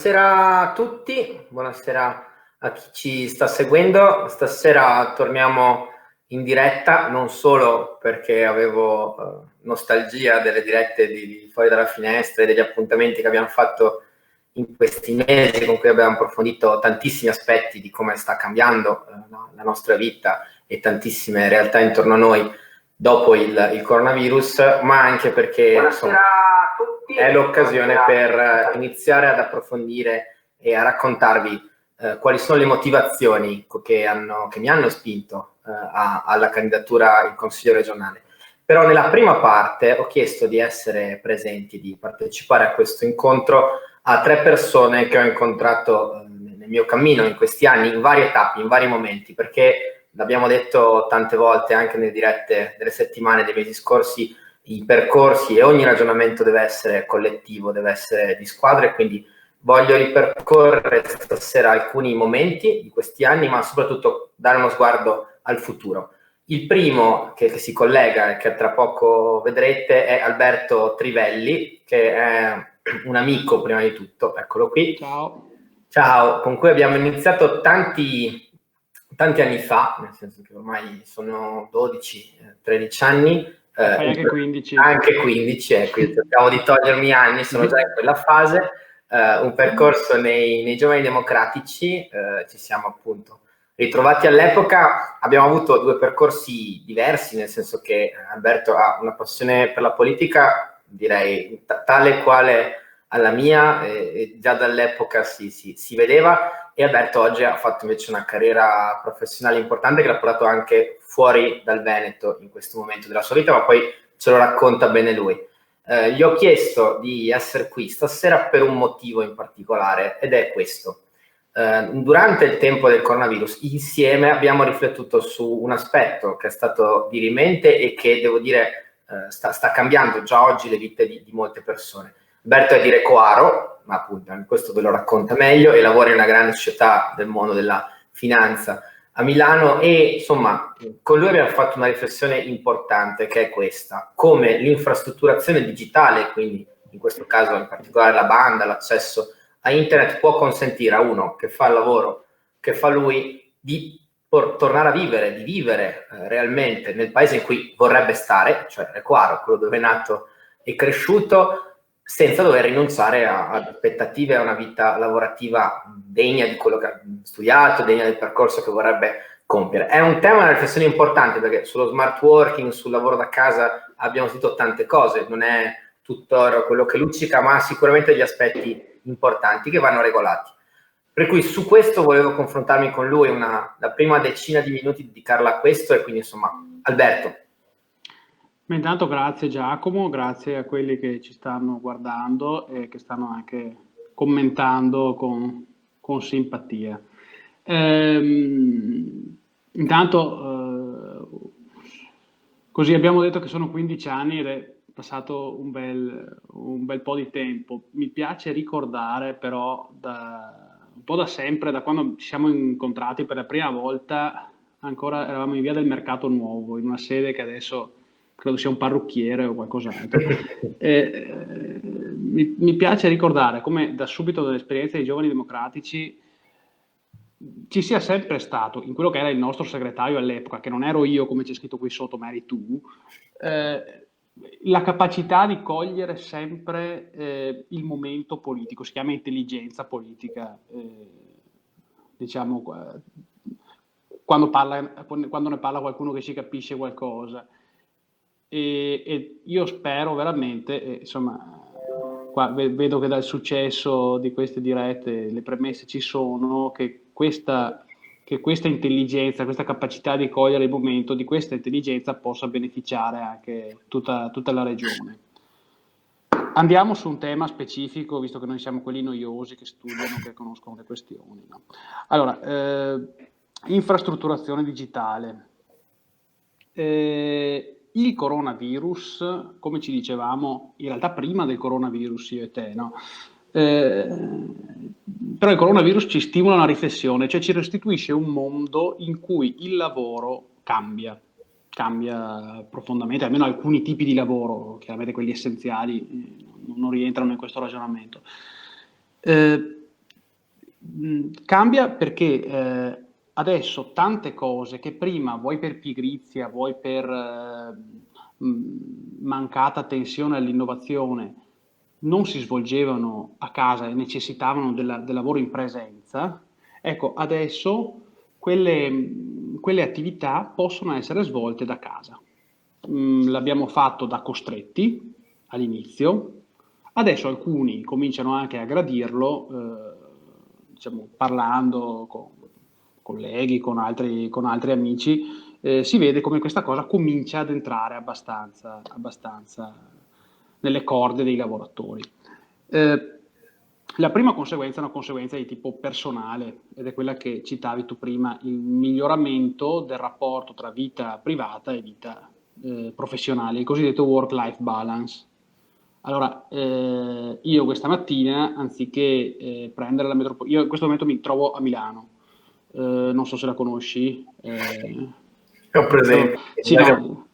Buonasera a tutti, buonasera a chi ci sta seguendo. Stasera torniamo in diretta, non solo perché avevo nostalgia delle dirette di Fuori dalla Finestra e degli appuntamenti che abbiamo fatto in questi mesi, con cui abbiamo approfondito tantissimi aspetti di come sta cambiando la nostra vita e tantissime realtà intorno a noi dopo il coronavirus, ma anche perché insomma, è l'occasione per iniziare ad approfondire e a raccontarvi quali sono le motivazioni che mi hanno spinto alla candidatura in Consiglio regionale. Però nella prima parte ho chiesto di essere presenti, di partecipare a questo incontro a 3 persone che ho incontrato nel mio cammino in questi anni, in varie tappe, in vari momenti, perché l'abbiamo detto tante volte anche nelle dirette delle settimane, dei mesi scorsi, i percorsi e ogni ragionamento deve essere collettivo, deve essere di squadra, e quindi voglio ripercorrere stasera alcuni momenti di questi anni, ma soprattutto dare uno sguardo al futuro. Il primo che si collega e che tra poco vedrete è Alberto Trivelli, che è un amico prima di tutto, eccolo qui. Ciao. Ciao, con cui abbiamo iniziato tanti anni fa, nel senso che ormai sono 12-13 anni. Fai anche 15. Anche 15, quindi cercavo di togliermi anni, sono già in quella fase. Un percorso nei Giovani Democratici, ci siamo appunto ritrovati all'epoca. Abbiamo avuto 2 percorsi diversi, nel senso che Alberto ha una passione per la politica, direi tale quale alla mia, e già dall'epoca si vedeva, e Alberto oggi ha fatto invece una carriera professionale importante che l'ha portato anche fuori dal Veneto in questo momento della sua vita, ma poi ce lo racconta bene lui. Gli ho chiesto di essere qui stasera per un motivo in particolare, ed è questo. Durante il tempo del coronavirus, insieme abbiamo riflettuto su un aspetto che è stato dirimente e che, devo dire, sta cambiando già oggi le vite di molte persone. Alberto è di Recoaro, ma appunto questo ve lo racconta meglio, e lavora in una grande società del mondo della finanza a Milano, e insomma con lui abbiamo fatto una riflessione importante, che è questa: come l'infrastrutturazione digitale, quindi in questo caso in particolare la banda, l'accesso a internet, può consentire a uno che fa il lavoro che fa lui di tornare a vivere, di vivere realmente nel paese in cui vorrebbe stare, cioè Recoaro, quello dove è nato e cresciuto, senza dover rinunciare ad aspettative, a una vita lavorativa degna di quello che ha studiato, degna del percorso che vorrebbe compiere. È un tema, una riflessione importante, perché sullo smart working, sul lavoro da casa abbiamo sentito tante cose, non è tuttora quello che luccica, ma sicuramente degli aspetti importanti che vanno regolati. Per cui su questo volevo confrontarmi con lui, la prima decina di minuti dedicarla a questo, e quindi insomma, Alberto. Intanto grazie Giacomo, grazie a quelli che ci stanno guardando e che stanno anche commentando con simpatia. Intanto, così abbiamo detto che sono 15 anni ed è passato un bel po' di tempo. Mi piace ricordare però un po' da sempre, da quando ci siamo incontrati per la prima volta, ancora eravamo in via del Mercato Nuovo, in una sede che adesso credo sia un parrucchiere o qualcos'altro. Mi piace ricordare come da subito dall'esperienza dei Giovani Democratici ci sia sempre stato, in quello che era il nostro segretario all'epoca, che non ero io come c'è scritto qui sotto, ma eri tu, la capacità di cogliere sempre il momento politico. Si chiama intelligenza politica, diciamo, quando ne parla qualcuno che ci capisce qualcosa. E io spero veramente, insomma, qua vedo che dal successo di queste dirette le premesse ci sono, che questa intelligenza, questa capacità di cogliere il momento, di questa intelligenza possa beneficiare anche tutta la regione. Andiamo su un tema specifico, visto che noi siamo quelli noiosi che studiano, che conoscono le questioni, no? Allora, infrastrutturazione digitale. Il coronavirus, come ci dicevamo, in realtà prima del coronavirus io e te, no? Però il coronavirus ci stimola una riflessione, cioè ci restituisce un mondo in cui il lavoro cambia profondamente, almeno alcuni tipi di lavoro, chiaramente quelli essenziali non rientrano in questo ragionamento. Cambia perché adesso tante cose che prima, vuoi per pigrizia, vuoi per mancata attenzione all'innovazione, non si svolgevano a casa e necessitavano del lavoro in presenza, ecco, adesso quelle attività possono essere svolte da casa. L'abbiamo fatto da costretti all'inizio, adesso alcuni cominciano anche a gradirlo, diciamo, parlando con colleghi, con altri amici, si vede come questa cosa comincia ad entrare abbastanza nelle corde dei lavoratori. La prima conseguenza è una conseguenza di tipo personale ed è quella che citavi tu prima, il miglioramento del rapporto tra vita privata e vita professionale, il cosiddetto work-life balance. Allora, io questa mattina, anziché prendere la metropolitana, io in questo momento mi trovo a Milano, non so se la conosci. Ho presente. Sì, no,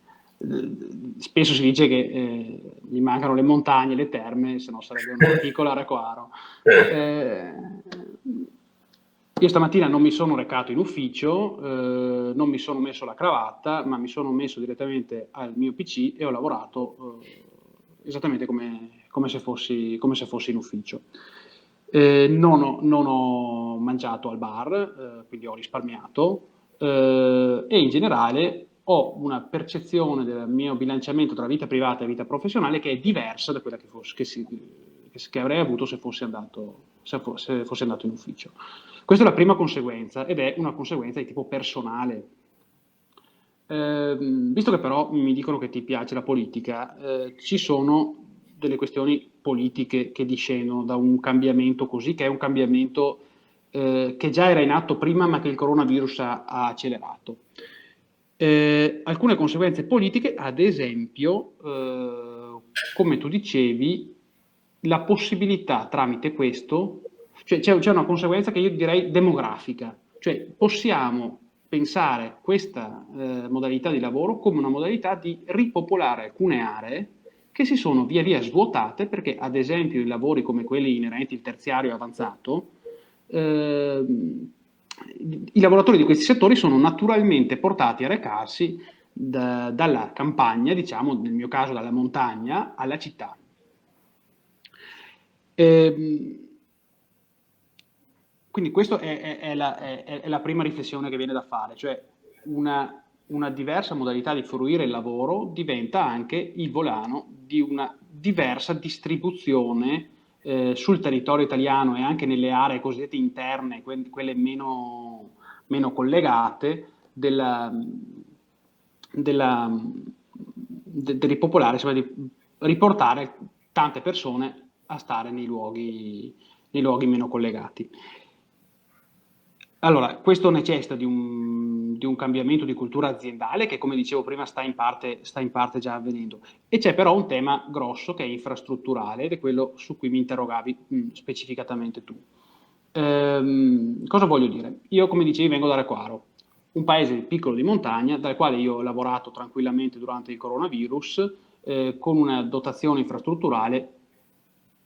spesso si dice che gli mancano le montagne, le terme, se no sarebbe un piccolo Araquaro. Io stamattina non mi sono recato in ufficio, non mi sono messo la cravatta, ma mi sono messo direttamente al mio PC e ho lavorato esattamente come se fossi in ufficio. Non ho mangiato al bar, quindi ho risparmiato e in generale ho una percezione del mio bilanciamento tra vita privata e vita professionale che è diversa da quella che avrei avuto se fossi andato in ufficio. Questa è la prima conseguenza ed è una conseguenza di tipo personale. Visto che però mi dicono che ti piace la politica, ci sono delle questioni politiche che discendono da un cambiamento così, che è un cambiamento che già era in atto prima ma che il coronavirus ha accelerato. Alcune conseguenze politiche, ad esempio, come tu dicevi, la possibilità tramite questo, cioè c'è una conseguenza che io direi demografica, cioè possiamo pensare questa modalità di lavoro come una modalità di ripopolare alcune aree che si sono via via svuotate perché ad esempio i lavori come quelli inerenti al terziario avanzato, i lavoratori di questi settori sono naturalmente portati a recarsi dalla campagna, diciamo nel mio caso dalla montagna, alla città. Quindi questa è la prima riflessione che viene da fare, cioè una diversa modalità di fruire il lavoro diventa anche il volano di una diversa distribuzione sul territorio italiano e anche nelle aree cosiddette interne, quelle meno collegate, del ripopolare, insomma, di riportare tante persone a stare nei luoghi meno collegati. Allora, questo necessita di un cambiamento di cultura aziendale che, come dicevo prima, sta in parte già avvenendo. E c'è però un tema grosso che è infrastrutturale ed è quello su cui mi interrogavi specificatamente tu. Cosa voglio dire? Io, come dicevi, vengo da Requaro, un paese piccolo di montagna dal quale io ho lavorato tranquillamente durante il coronavirus con una dotazione infrastrutturale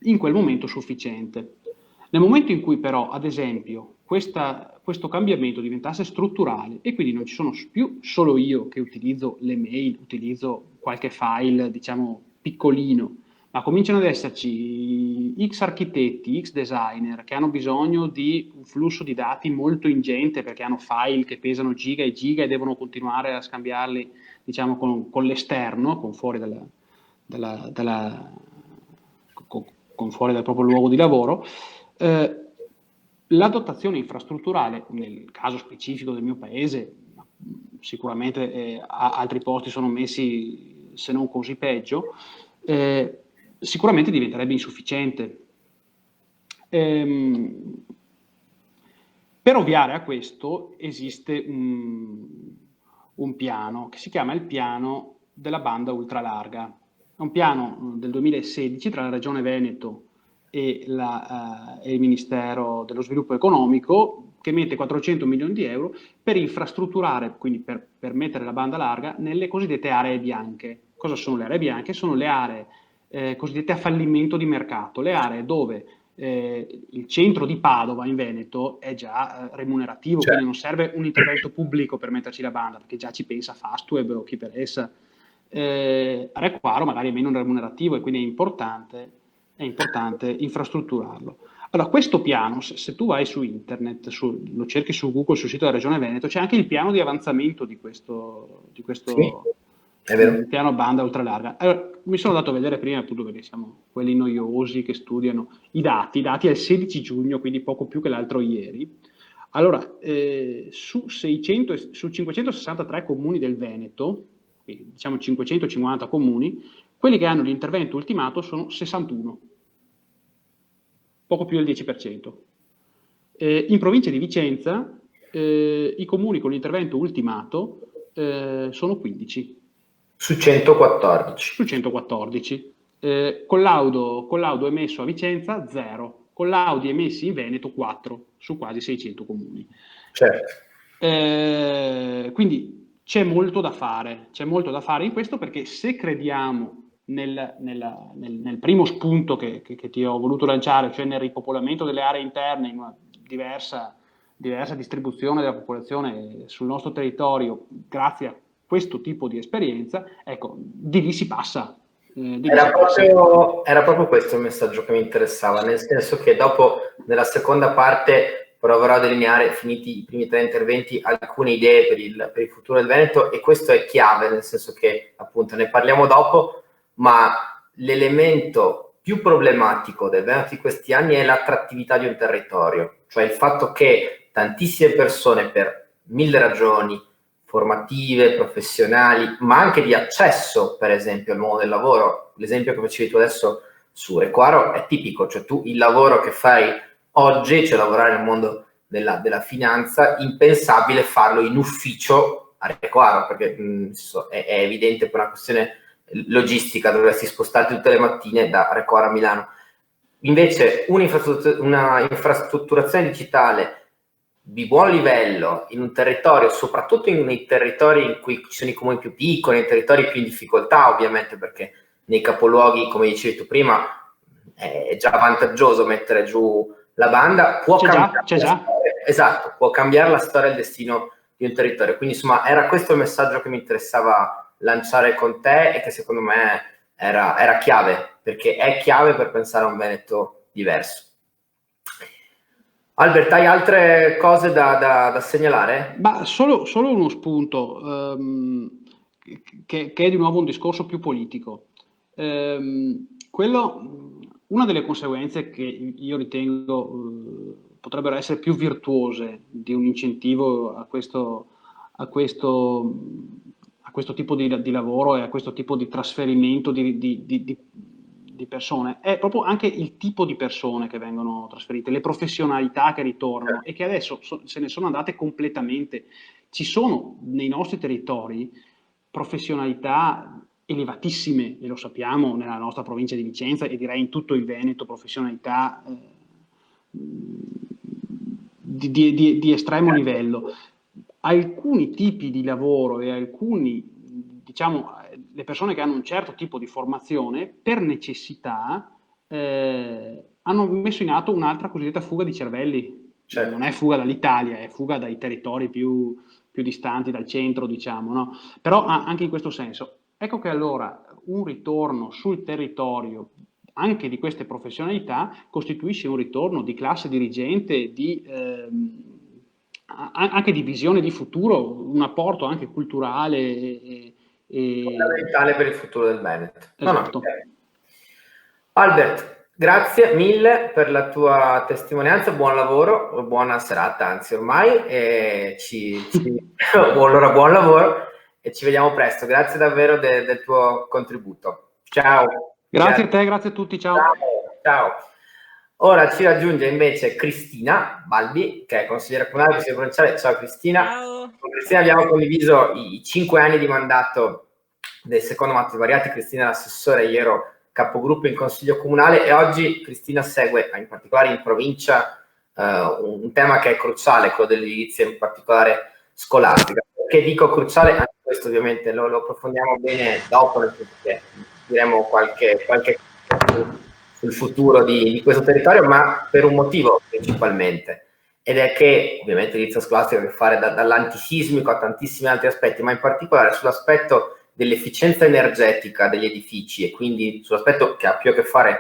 in quel momento sufficiente. Nel momento in cui però, ad esempio, questo cambiamento diventasse strutturale e quindi non ci sono più solo io che utilizzo le mail, utilizzo qualche file, diciamo, piccolino, ma cominciano ad esserci X architetti, X designer che hanno bisogno di un flusso di dati molto ingente perché hanno file che pesano giga e giga e devono continuare a scambiarli, diciamo, con l'esterno, con fuori con fuori dal proprio luogo di lavoro. La dotazione infrastrutturale, nel caso specifico del mio paese, sicuramente altri posti sono messi se non così peggio, sicuramente diventerebbe insufficiente. Per ovviare a questo esiste un piano che si chiama il piano della banda ultralarga. È un piano del 2016 tra la Regione Veneto e il Ministero dello Sviluppo Economico che mette 400 milioni di euro per infrastrutturare, quindi per mettere la banda larga nelle cosiddette aree bianche. Cosa sono le aree bianche? Sono le aree cosiddette a fallimento di mercato, le aree dove il centro di Padova in Veneto è già remunerativo, Certo. quindi non serve un intervento pubblico per metterci la banda, perché già ci pensa Fastweb o chi per essa. A Recoaro magari è meno remunerativo e quindi è importante infrastrutturarlo. Allora, questo piano, se tu vai su internet, lo cerchi su Google, sul sito della Regione Veneto, c'è anche il piano di avanzamento di questo Sì, è vero. piano banda ultralarga. Allora, mi sono dato a vedere prima, appunto, perché siamo quelli noiosi che studiano i dati è il 16 giugno, quindi poco più che l'altro ieri. Allora, su 563 comuni del Veneto, quindi diciamo 550 comuni, quelli che hanno l'intervento ultimato sono 61, poco più del 10%. In provincia di Vicenza i comuni con l'intervento ultimato sono 15. Su 114. Su 114. Collaudo emesso a Vicenza 0. Collaudi emessi in Veneto 4 su quasi 600 comuni. Certo. Quindi c'è molto da fare in questo, perché se crediamo nel primo spunto che ti ho voluto lanciare, cioè nel ripopolamento delle aree interne in una diversa distribuzione della popolazione sul nostro territorio grazie a questo tipo di esperienza, ecco, di lì si passa. Era proprio questo il messaggio che mi interessava, nel senso che dopo, nella seconda parte, proverò a delineare, finiti i primi 3 interventi, alcune idee per il futuro del Veneto, e questo è chiave, nel senso che, appunto, ne parliamo dopo, ma l'elemento più problematico del Veneto di questi anni è l'attrattività di un territorio, cioè il fatto che tantissime persone, per 1000 ragioni, formative, professionali, ma anche di accesso, per esempio, al mondo del lavoro. L'esempio che facevi tu adesso su Recoaro è tipico, cioè tu il lavoro che fai oggi, cioè lavorare nel mondo della finanza, impensabile farlo in ufficio a Recoaro, perché è evidente per una questione logistica, dovresti spostarti tutte le mattine da Recoaro a Milano. Invece una infrastrutturazione digitale di buon livello in un territorio, soprattutto nei territori in cui ci sono i comuni più piccoli, nei territori più in difficoltà, ovviamente, perché nei capoluoghi, come dicevi tu prima, è già vantaggioso mettere giù la banda, può cambiare la storia e il destino di un territorio. Quindi, insomma, era questo il messaggio che mi interessava lanciare con te e che secondo me era chiave, perché è chiave per pensare a un Veneto diverso. Albert, hai altre cose da segnalare? Ma solo uno spunto, che è di nuovo un discorso più politico. Una delle conseguenze che io ritengo potrebbero essere più virtuose di un incentivo a questo tipo di lavoro e a questo tipo di trasferimento di persone, è proprio anche il tipo di persone che vengono trasferite, le professionalità che ritornano e che adesso se ne sono andate completamente. Ci sono nei nostri territori professionalità elevatissime, e lo sappiamo nella nostra provincia di Vicenza e direi in tutto il Veneto, professionalità di estremo livello. Alcuni tipi di lavoro e alcuni, diciamo, le persone che hanno un certo tipo di formazione, per necessità, hanno messo in atto un'altra cosiddetta fuga di cervelli. Certo. Non è fuga dall'Italia, è fuga dai territori più distanti dal centro, diciamo, no? Però anche in questo senso. Ecco che allora un ritorno sul territorio anche di queste professionalità costituisce un ritorno di classe dirigente, anche di visione di futuro, un apporto anche culturale fondamentale per il futuro del Veneto. Esatto. Albert, grazie mille per la tua testimonianza, buon lavoro, buona serata anzi ormai, allora buon lavoro e ci vediamo presto. Grazie davvero del tuo contributo. Ciao. Grazie a te, grazie a tutti, ciao. Ciao. Ora ci raggiunge invece Cristina Balbi, che è consigliera comunale del Consiglio provinciale. Ciao Cristina. Ciao. Con Cristina abbiamo condiviso i 5 anni di mandato del secondo mandato variati. Cristina è l'assessore, io ero capogruppo in Consiglio comunale e oggi Cristina segue in particolare in provincia un tema che è cruciale, quello dell'edilizia in particolare scolastica. Perché dico cruciale? Anche questo ovviamente lo approfondiamo bene dopo, perché diremo qualche sul futuro di questo territorio, ma per un motivo principalmente, ed è che ovviamente l'edilizia scolastica ha a che fare dall'antisismico a tantissimi altri aspetti, ma in particolare sull'aspetto dell'efficienza energetica degli edifici e quindi sull'aspetto che ha più a che fare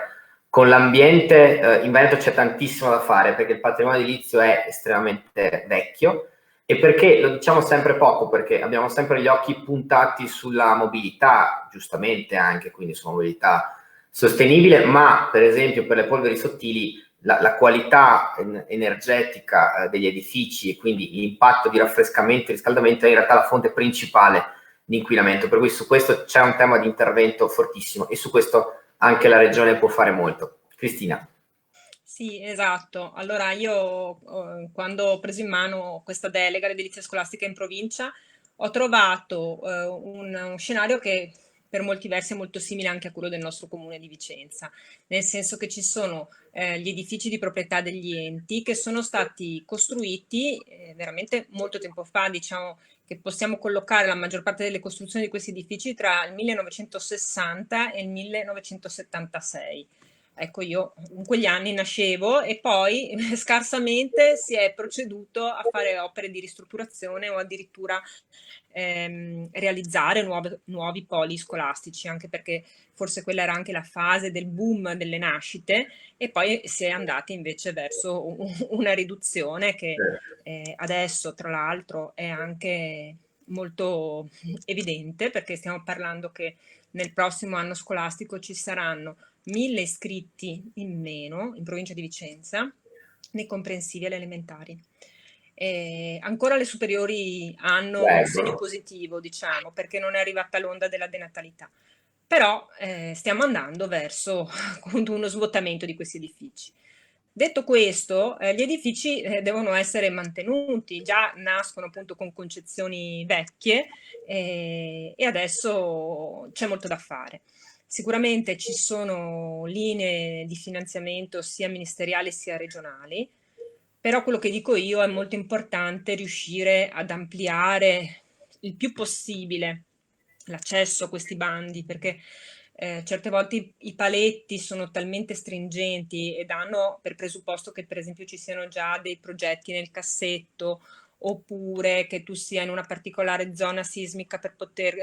con l'ambiente. In Veneto c'è tantissimo da fare perché il patrimonio edilizio è estremamente vecchio e perché lo diciamo sempre poco, perché abbiamo sempre gli occhi puntati sulla mobilità, giustamente anche, quindi sulla mobilità sostenibile, ma per esempio per le polveri sottili la qualità energetica degli edifici e quindi l'impatto di raffrescamento e riscaldamento è in realtà la fonte principale di inquinamento, per cui su questo c'è un tema di intervento fortissimo e su questo anche la regione può fare molto. Cristina. Sì, esatto. Allora io quando ho preso in mano questa delega all'edilizia scolastica in provincia ho trovato un scenario che per molti versi è molto simile anche a quello del nostro comune di Vicenza, nel senso che ci sono gli edifici di proprietà degli enti che sono stati costruiti veramente molto tempo fa, diciamo che possiamo collocare la maggior parte delle costruzioni di questi edifici tra il 1960 e il 1976. Ecco, io in quegli anni nascevo e poi scarsamente si è proceduto a fare opere di ristrutturazione o addirittura realizzare nuovi poli scolastici, anche perché forse quella era anche la fase del boom delle nascite e poi si è andati invece verso una riduzione che adesso, tra l'altro, è anche molto evidente perché stiamo parlando che nel prossimo anno scolastico ci saranno 1000 iscritti in meno in provincia di Vicenza nei comprensivi alle elementari. Ancora le superiori hanno un segno positivo, diciamo, perché non è arrivata l'onda della denatalità. Però stiamo andando verso uno svuotamento di questi edifici. Detto questo, gli edifici devono essere mantenuti, già nascono appunto con concezioni vecchie e adesso c'è molto da fare. Sicuramente ci sono linee di finanziamento sia ministeriali sia regionali, però quello che dico io è molto importante riuscire ad ampliare il più possibile l'accesso a questi bandi, perché certe volte i paletti sono talmente stringenti e danno per presupposto che per esempio ci siano già dei progetti nel cassetto oppure che tu sia in una particolare zona sismica per poter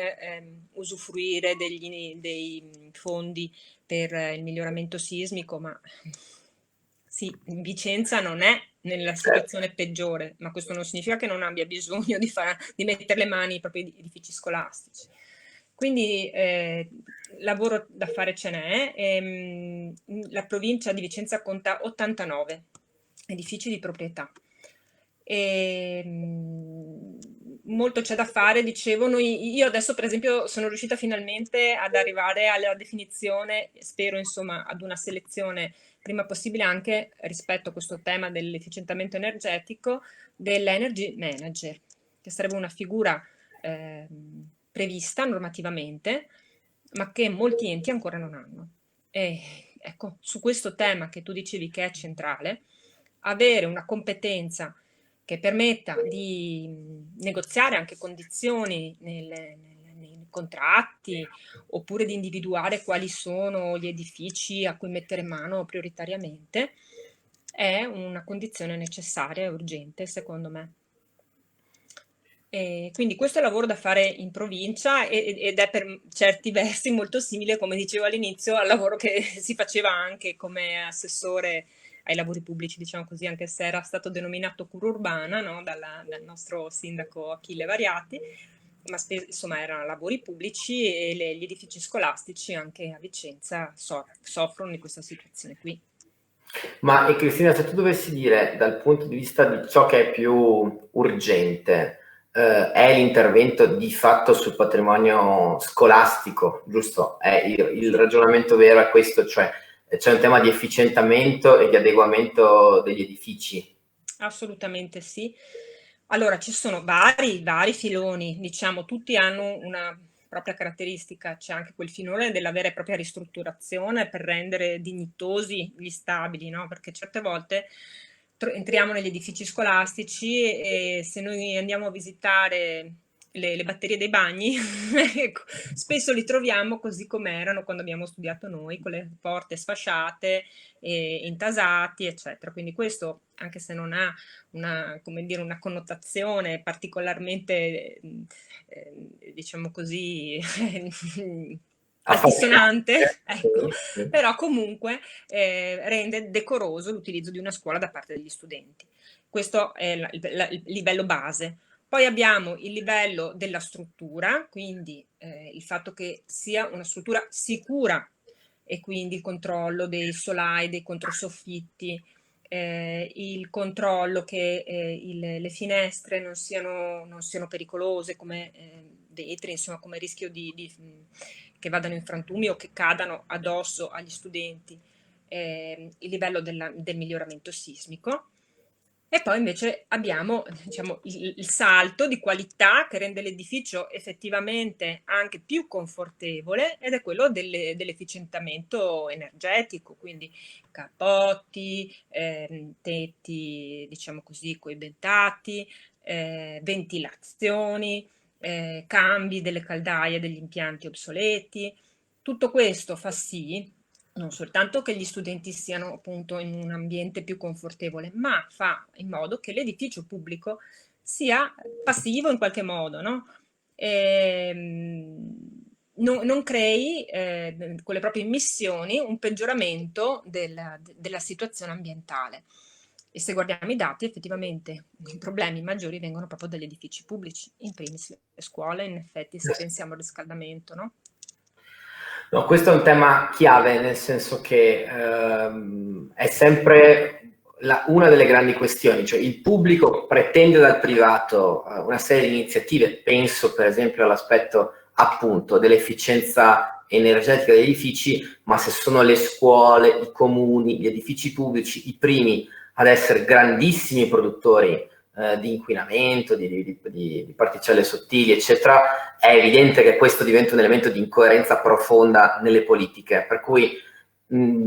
usufruire dei fondi per il miglioramento sismico, ma sì, Vicenza non è nella situazione peggiore, ma questo non significa che non abbia bisogno di mettere le mani ai propri edifici scolastici. Quindi lavoro da fare ce n'è. La provincia di Vicenza conta 89 edifici di proprietà. Molto c'è da fare, dicevo, io adesso per esempio sono riuscita finalmente ad arrivare alla definizione, spero insomma ad una selezione prima possibile anche rispetto a questo tema dell'efficientamento energetico dell'energy manager, che sarebbe una figura prevista normativamente, ma che molti enti ancora non hanno. E ecco, su questo tema che tu dicevi che è centrale, avere una competenza che permetta di negoziare anche condizioni nei contratti oppure di individuare quali sono gli edifici a cui mettere mano prioritariamente, è una condizione necessaria e urgente, secondo me. E quindi questo è il lavoro da fare in provincia ed è per certi versi molto simile, come dicevo all'inizio, al lavoro che si faceva anche come assessore ai lavori pubblici, diciamo così, anche se era stato denominato cura urbana, no? Dal nostro sindaco Achille Variati, ma insomma erano lavori pubblici e gli edifici scolastici anche a Vicenza soffrono di questa situazione qui. Ma Cristina, se tu dovessi dire dal punto di vista di ciò che è più urgente, è l'intervento di fatto sul patrimonio scolastico, giusto? È il ragionamento vero è questo, cioè c'è un tema di efficientamento e di adeguamento degli edifici. Assolutamente sì. Allora, ci sono vari filoni, diciamo, tutti hanno una propria caratteristica, c'è anche quel filone della vera e propria ristrutturazione per rendere dignitosi gli stabili, no? Perché certe volte entriamo negli edifici scolastici e se noi andiamo a visitare le batterie dei bagni, ecco, spesso li troviamo così come erano quando abbiamo studiato noi, con le porte sfasciate, intasati, eccetera. Quindi questo, anche se non ha come dire, una connotazione particolarmente, diciamo così, altisonante, ecco, però comunque rende decoroso l'utilizzo di una scuola da parte degli studenti. Questo è il livello base. Poi abbiamo il livello della struttura, quindi il fatto che sia una struttura sicura, e quindi il controllo dei solai, dei controsoffitti, il controllo che le finestre non siano pericolose come vetri, insomma, come rischio che vadano in frantumi o che cadano addosso agli studenti, il livello del miglioramento sismico. E poi invece abbiamo, diciamo, il salto di qualità che rende l'edificio effettivamente anche più confortevole, ed è quello dell'efficientamento energetico, quindi cappotti, tetti, diciamo così, coibentati, ventilazioni, cambi delle caldaie degli impianti obsoleti. Tutto questo fa sì non soltanto che gli studenti siano appunto in un ambiente più confortevole, ma fa in modo che l'edificio pubblico sia passivo in qualche modo, no? Non crei con le proprie immissioni un peggioramento della situazione ambientale. E se guardiamo i dati, effettivamente i problemi maggiori vengono proprio dagli edifici pubblici, in primis le scuole, in effetti, se pensiamo al riscaldamento, no? No, questo è un tema chiave, nel senso che è sempre una delle grandi questioni, cioè il pubblico pretende dal privato una serie di iniziative, penso per esempio all'aspetto appunto dell'efficienza energetica degli edifici, ma se sono le scuole, i comuni, gli edifici pubblici i primi ad essere grandissimi produttori di inquinamento, di particelle sottili, eccetera, è evidente che questo diventa un elemento di incoerenza profonda nelle politiche. Per cui,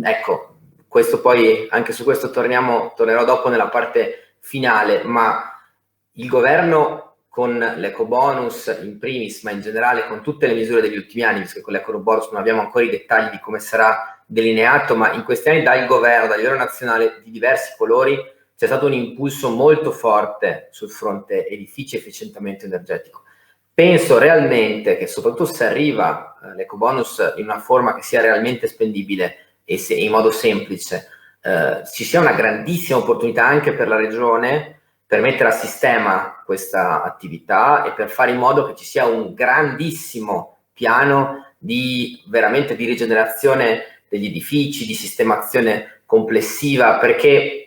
ecco, questo poi, anche su questo tornerò dopo nella parte finale, ma il governo con l'ecobonus in primis, ma in generale con tutte le misure degli ultimi anni, visto che con l'ecobonus non abbiamo ancora i dettagli di come sarà delineato, ma in questi anni dal governo nazionale di diversi colori, c'è stato un impulso molto forte sul fronte edifici e efficientamento energetico. Penso realmente che soprattutto se arriva l'ecobonus in una forma che sia realmente spendibile e in modo semplice, ci sia una grandissima opportunità anche per la regione per mettere a sistema questa attività e per fare in modo che ci sia un grandissimo piano di veramente di rigenerazione degli edifici, di sistemazione complessiva, perché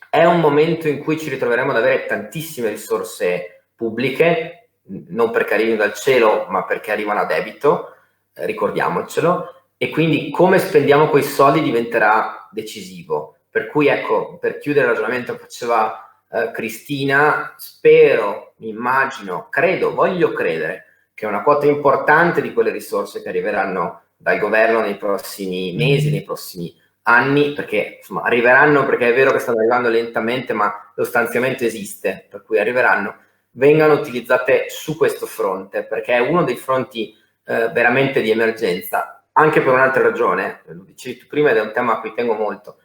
è un momento in cui ci ritroveremo ad avere tantissime risorse pubbliche, non perché arrivino dal cielo, ma perché arrivano a debito, ricordiamocelo, e quindi come spendiamo quei soldi diventerà decisivo. Per cui, ecco, per chiudere il ragionamento che faceva Cristina, spero, immagino, credo, voglio credere che una quota importante di quelle risorse che arriveranno dal governo nei prossimi mesi, nei prossimi anni, perché insomma arriveranno, perché è vero che stanno arrivando lentamente, ma lo stanziamento esiste, per cui arriveranno, vengano utilizzate su questo fronte, perché è uno dei fronti veramente di emergenza, anche per un'altra ragione, lo dicevi tu prima ed è un tema a cui tengo molto.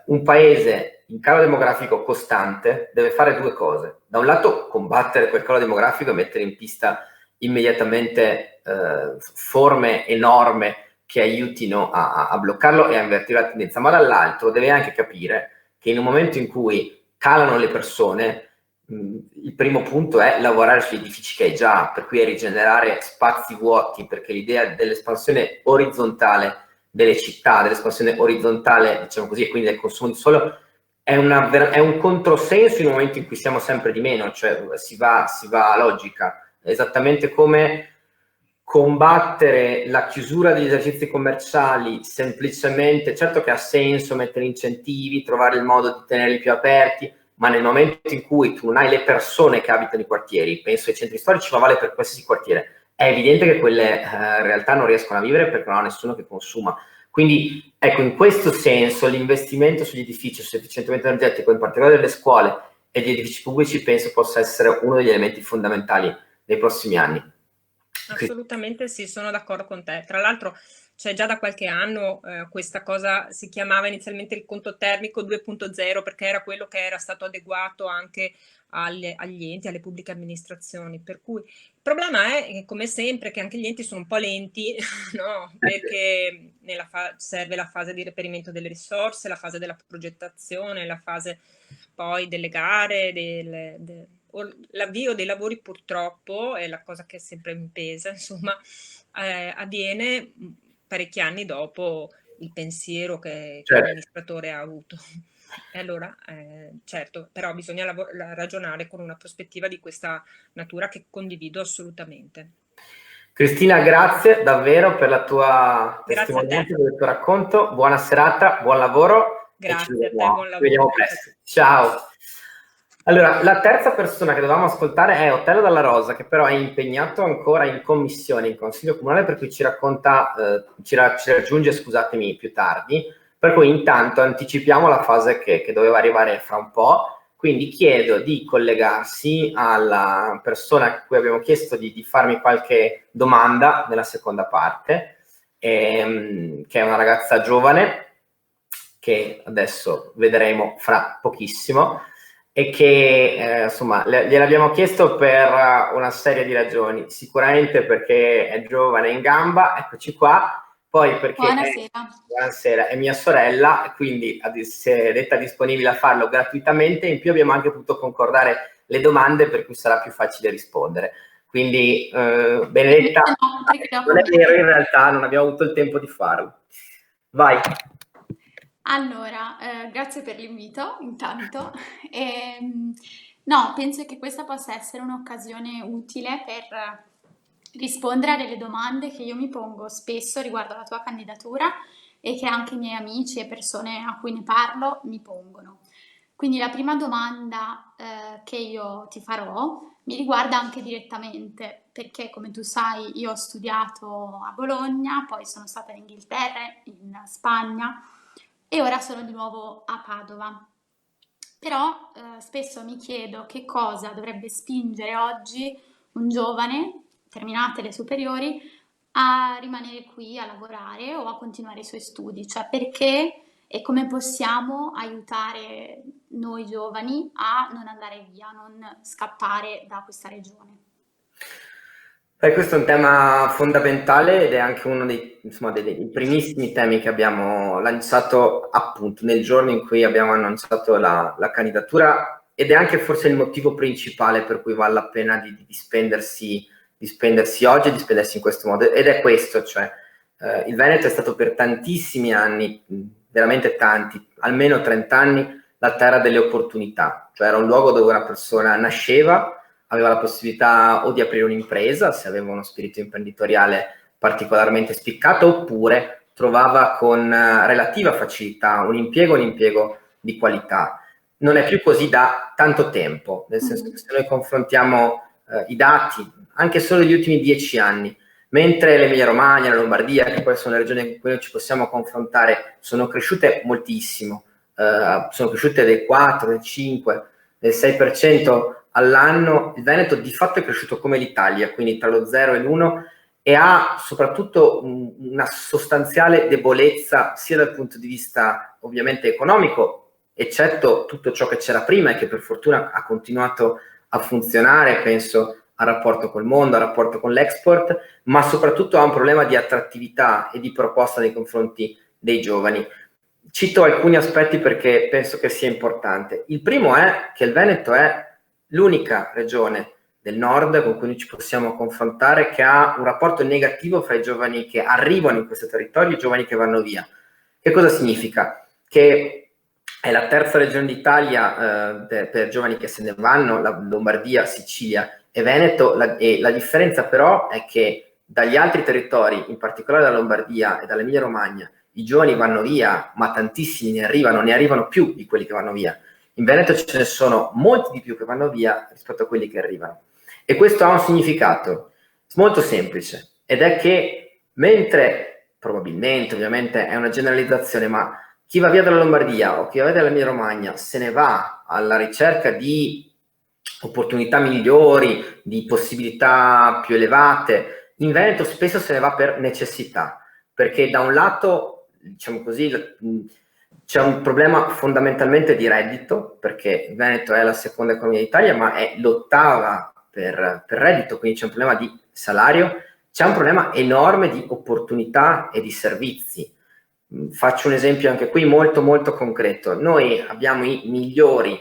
Un paese in calo demografico costante deve fare due cose: da un lato combattere quel calo demografico e mettere in pista immediatamente forme e norme che aiutino a bloccarlo e a invertire la tendenza, ma dall'altro deve anche capire che in un momento in cui calano le persone, il primo punto è lavorare sugli edifici che hai già, per cui è rigenerare spazi vuoti, perché l'idea dell'espansione orizzontale delle città, dell'espansione orizzontale, diciamo così, e quindi del consumo di suolo, è un controsenso in un momento in cui siamo sempre di meno, cioè si va a logica, esattamente come combattere la chiusura degli esercizi commerciali semplicemente, certo che ha senso mettere incentivi, trovare il modo di tenerli più aperti, ma nel momento in cui tu non hai le persone che abitano i quartieri, penso ai centri storici, ma vale per qualsiasi quartiere, è evidente che quelle realtà non riescono a vivere perché non ha nessuno che consuma. Quindi, ecco, in questo senso l'investimento sugli edifici, sull'efficientamento energetico, in particolare delle scuole e degli edifici pubblici, penso possa essere uno degli elementi fondamentali nei prossimi anni. Assolutamente sì, sono d'accordo con te. Tra l'altro c'è già da qualche anno questa cosa, si chiamava inizialmente il conto termico 2.0 perché era quello che era stato adeguato anche agli enti, alle pubbliche amministrazioni. Per cui il problema è, come sempre, che anche gli enti sono un po' lenti, no? Perché serve la fase di reperimento delle risorse, la fase della progettazione, la fase poi delle gare, l'avvio dei lavori purtroppo è la cosa che sempre mi pesa, insomma, avviene parecchi anni dopo il pensiero che l'amministratore ha avuto. E allora, certo, però bisogna ragionare con una prospettiva di questa natura che condivido assolutamente. Cristina, grazie davvero per la tua testimonianza, per il tuo racconto. Buona serata, buon lavoro. Grazie a te, buon lavoro. Ci vediamo presto. Ciao. Allora, la terza persona che dovevamo ascoltare è Otello Dalla Rosa, che però è impegnato ancora in commissione, in Consiglio Comunale, per cui ci raggiunge, scusatemi, più tardi. Per cui intanto anticipiamo la fase che doveva arrivare fra un po'. Quindi chiedo di collegarsi alla persona a cui abbiamo chiesto di farmi qualche domanda nella seconda parte, che è una ragazza giovane, che adesso vedremo fra pochissimo, e che insomma gliel'abbiamo chiesto per una serie di ragioni. Sicuramente perché è giovane, in gamba, eccoci qua. Poi perché buonasera, è mia sorella, quindi si è detta disponibile a farlo gratuitamente. In più abbiamo anche potuto concordare le domande, per cui sarà più facile rispondere. Quindi Benedetta, non è vero, in realtà non abbiamo avuto il tempo di farlo. Vai. Allora, grazie per l'invito intanto. No, penso che questa possa essere un'occasione utile per rispondere a delle domande che io mi pongo spesso riguardo alla tua candidatura e che anche i miei amici e persone a cui ne parlo mi pongono. Quindi la prima domanda che io ti farò mi riguarda anche direttamente, perché come tu sai io ho studiato a Bologna, poi sono stata in Inghilterra, in Spagna e ora sono di nuovo a Padova. Però spesso mi chiedo che cosa dovrebbe spingere oggi un giovane, terminate le superiori, a rimanere qui a lavorare o a continuare i suoi studi, cioè perché e come possiamo aiutare noi giovani a non andare via, non scappare da questa regione. Questo è un tema fondamentale ed è anche uno dei primissimi temi che abbiamo lanciato appunto nel giorno in cui abbiamo annunciato la candidatura, ed è anche forse il motivo principale per cui vale la pena di spendersi oggi e di spendersi in questo modo, ed è questo, cioè il Veneto è stato per tantissimi anni, veramente tanti, almeno 30 anni, la terra delle opportunità, cioè era un luogo dove una persona nasceva, aveva la possibilità o di aprire un'impresa, se aveva uno spirito imprenditoriale particolarmente spiccato, oppure trovava con relativa facilità un impiego di qualità. Non è più così da tanto tempo, nel senso che se noi confrontiamo i dati, anche solo degli ultimi 10 anni, mentre l'Emilia Romagna, la Lombardia, che poi sono le regioni con cui noi ci possiamo confrontare, sono cresciute moltissimo, sono cresciute del 4, del 5, del 6% all'anno, il Veneto di fatto è cresciuto come l'Italia, quindi tra lo 0 e l'1, e ha soprattutto una sostanziale debolezza sia dal punto di vista ovviamente economico, eccetto tutto ciò che c'era prima e che per fortuna ha continuato a funzionare, penso al rapporto col mondo, al rapporto con l'export, ma soprattutto ha un problema di attrattività e di proposta nei confronti dei giovani. Cito alcuni aspetti perché penso che sia importante. Il primo è che il Veneto è l'unica regione del nord con cui noi ci possiamo confrontare che ha un rapporto negativo fra i giovani che arrivano in questo territorio e i giovani che vanno via. Che cosa significa? Che è la terza regione d'Italia per giovani che se ne vanno, la Lombardia, Sicilia e Veneto, e la differenza però è che dagli altri territori, in particolare dalla Lombardia e dall'Emilia Romagna, i giovani vanno via, ma tantissimi ne arrivano più di quelli che vanno via. In Veneto ce ne sono molti di più che vanno via rispetto a quelli che arrivano. E questo ha un significato molto semplice, ed è che mentre probabilmente, ovviamente è una generalizzazione, ma chi va via dalla Lombardia o chi va via dall'Emilia Romagna se ne va alla ricerca di opportunità migliori, di possibilità più elevate. In Veneto spesso se ne va per necessità, perché da un lato, diciamo così, c'è un problema fondamentalmente di reddito, perché il Veneto è la seconda economia d'Italia, ma è l'ottava per reddito, quindi c'è un problema di salario, c'è un problema enorme di opportunità e di servizi. Faccio un esempio anche qui molto molto concreto. Noi abbiamo i migliori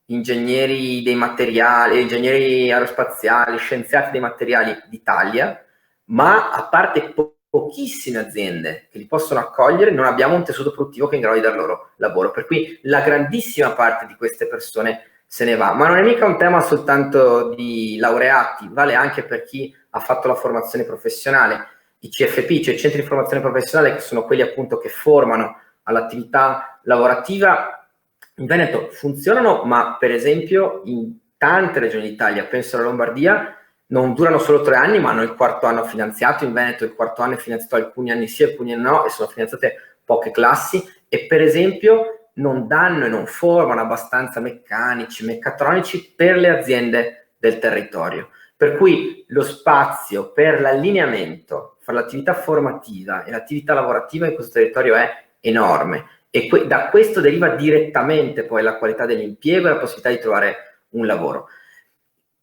ingegneri dei materiali, ingegneri aerospaziali, scienziati dei materiali d'Italia, ma a parte pochissime aziende che li possono accogliere, non abbiamo un tessuto produttivo che è in grado di dar loro lavoro. Per cui la grandissima parte di queste persone se ne va. Ma non è mica un tema soltanto di laureati, vale anche per chi ha fatto la formazione professionale. I CFP, cioè i centri di formazione professionale, che sono quelli appunto che formano all'attività lavorativa, in Veneto funzionano, ma per esempio in tante regioni d'Italia, penso alla Lombardia, non durano solo 3 anni, ma hanno il 4º anno finanziato. In Veneto il 4º anno è finanziato alcuni anni sì, alcuni anni no, e sono finanziate poche classi, e per esempio non danno e non formano abbastanza meccanici, meccatronici per le aziende del territorio. Per cui lo spazio per l'allineamento fra l'attività formativa e l'attività lavorativa in questo territorio è enorme, e da questo deriva direttamente poi la qualità dell'impiego e la possibilità di trovare un lavoro.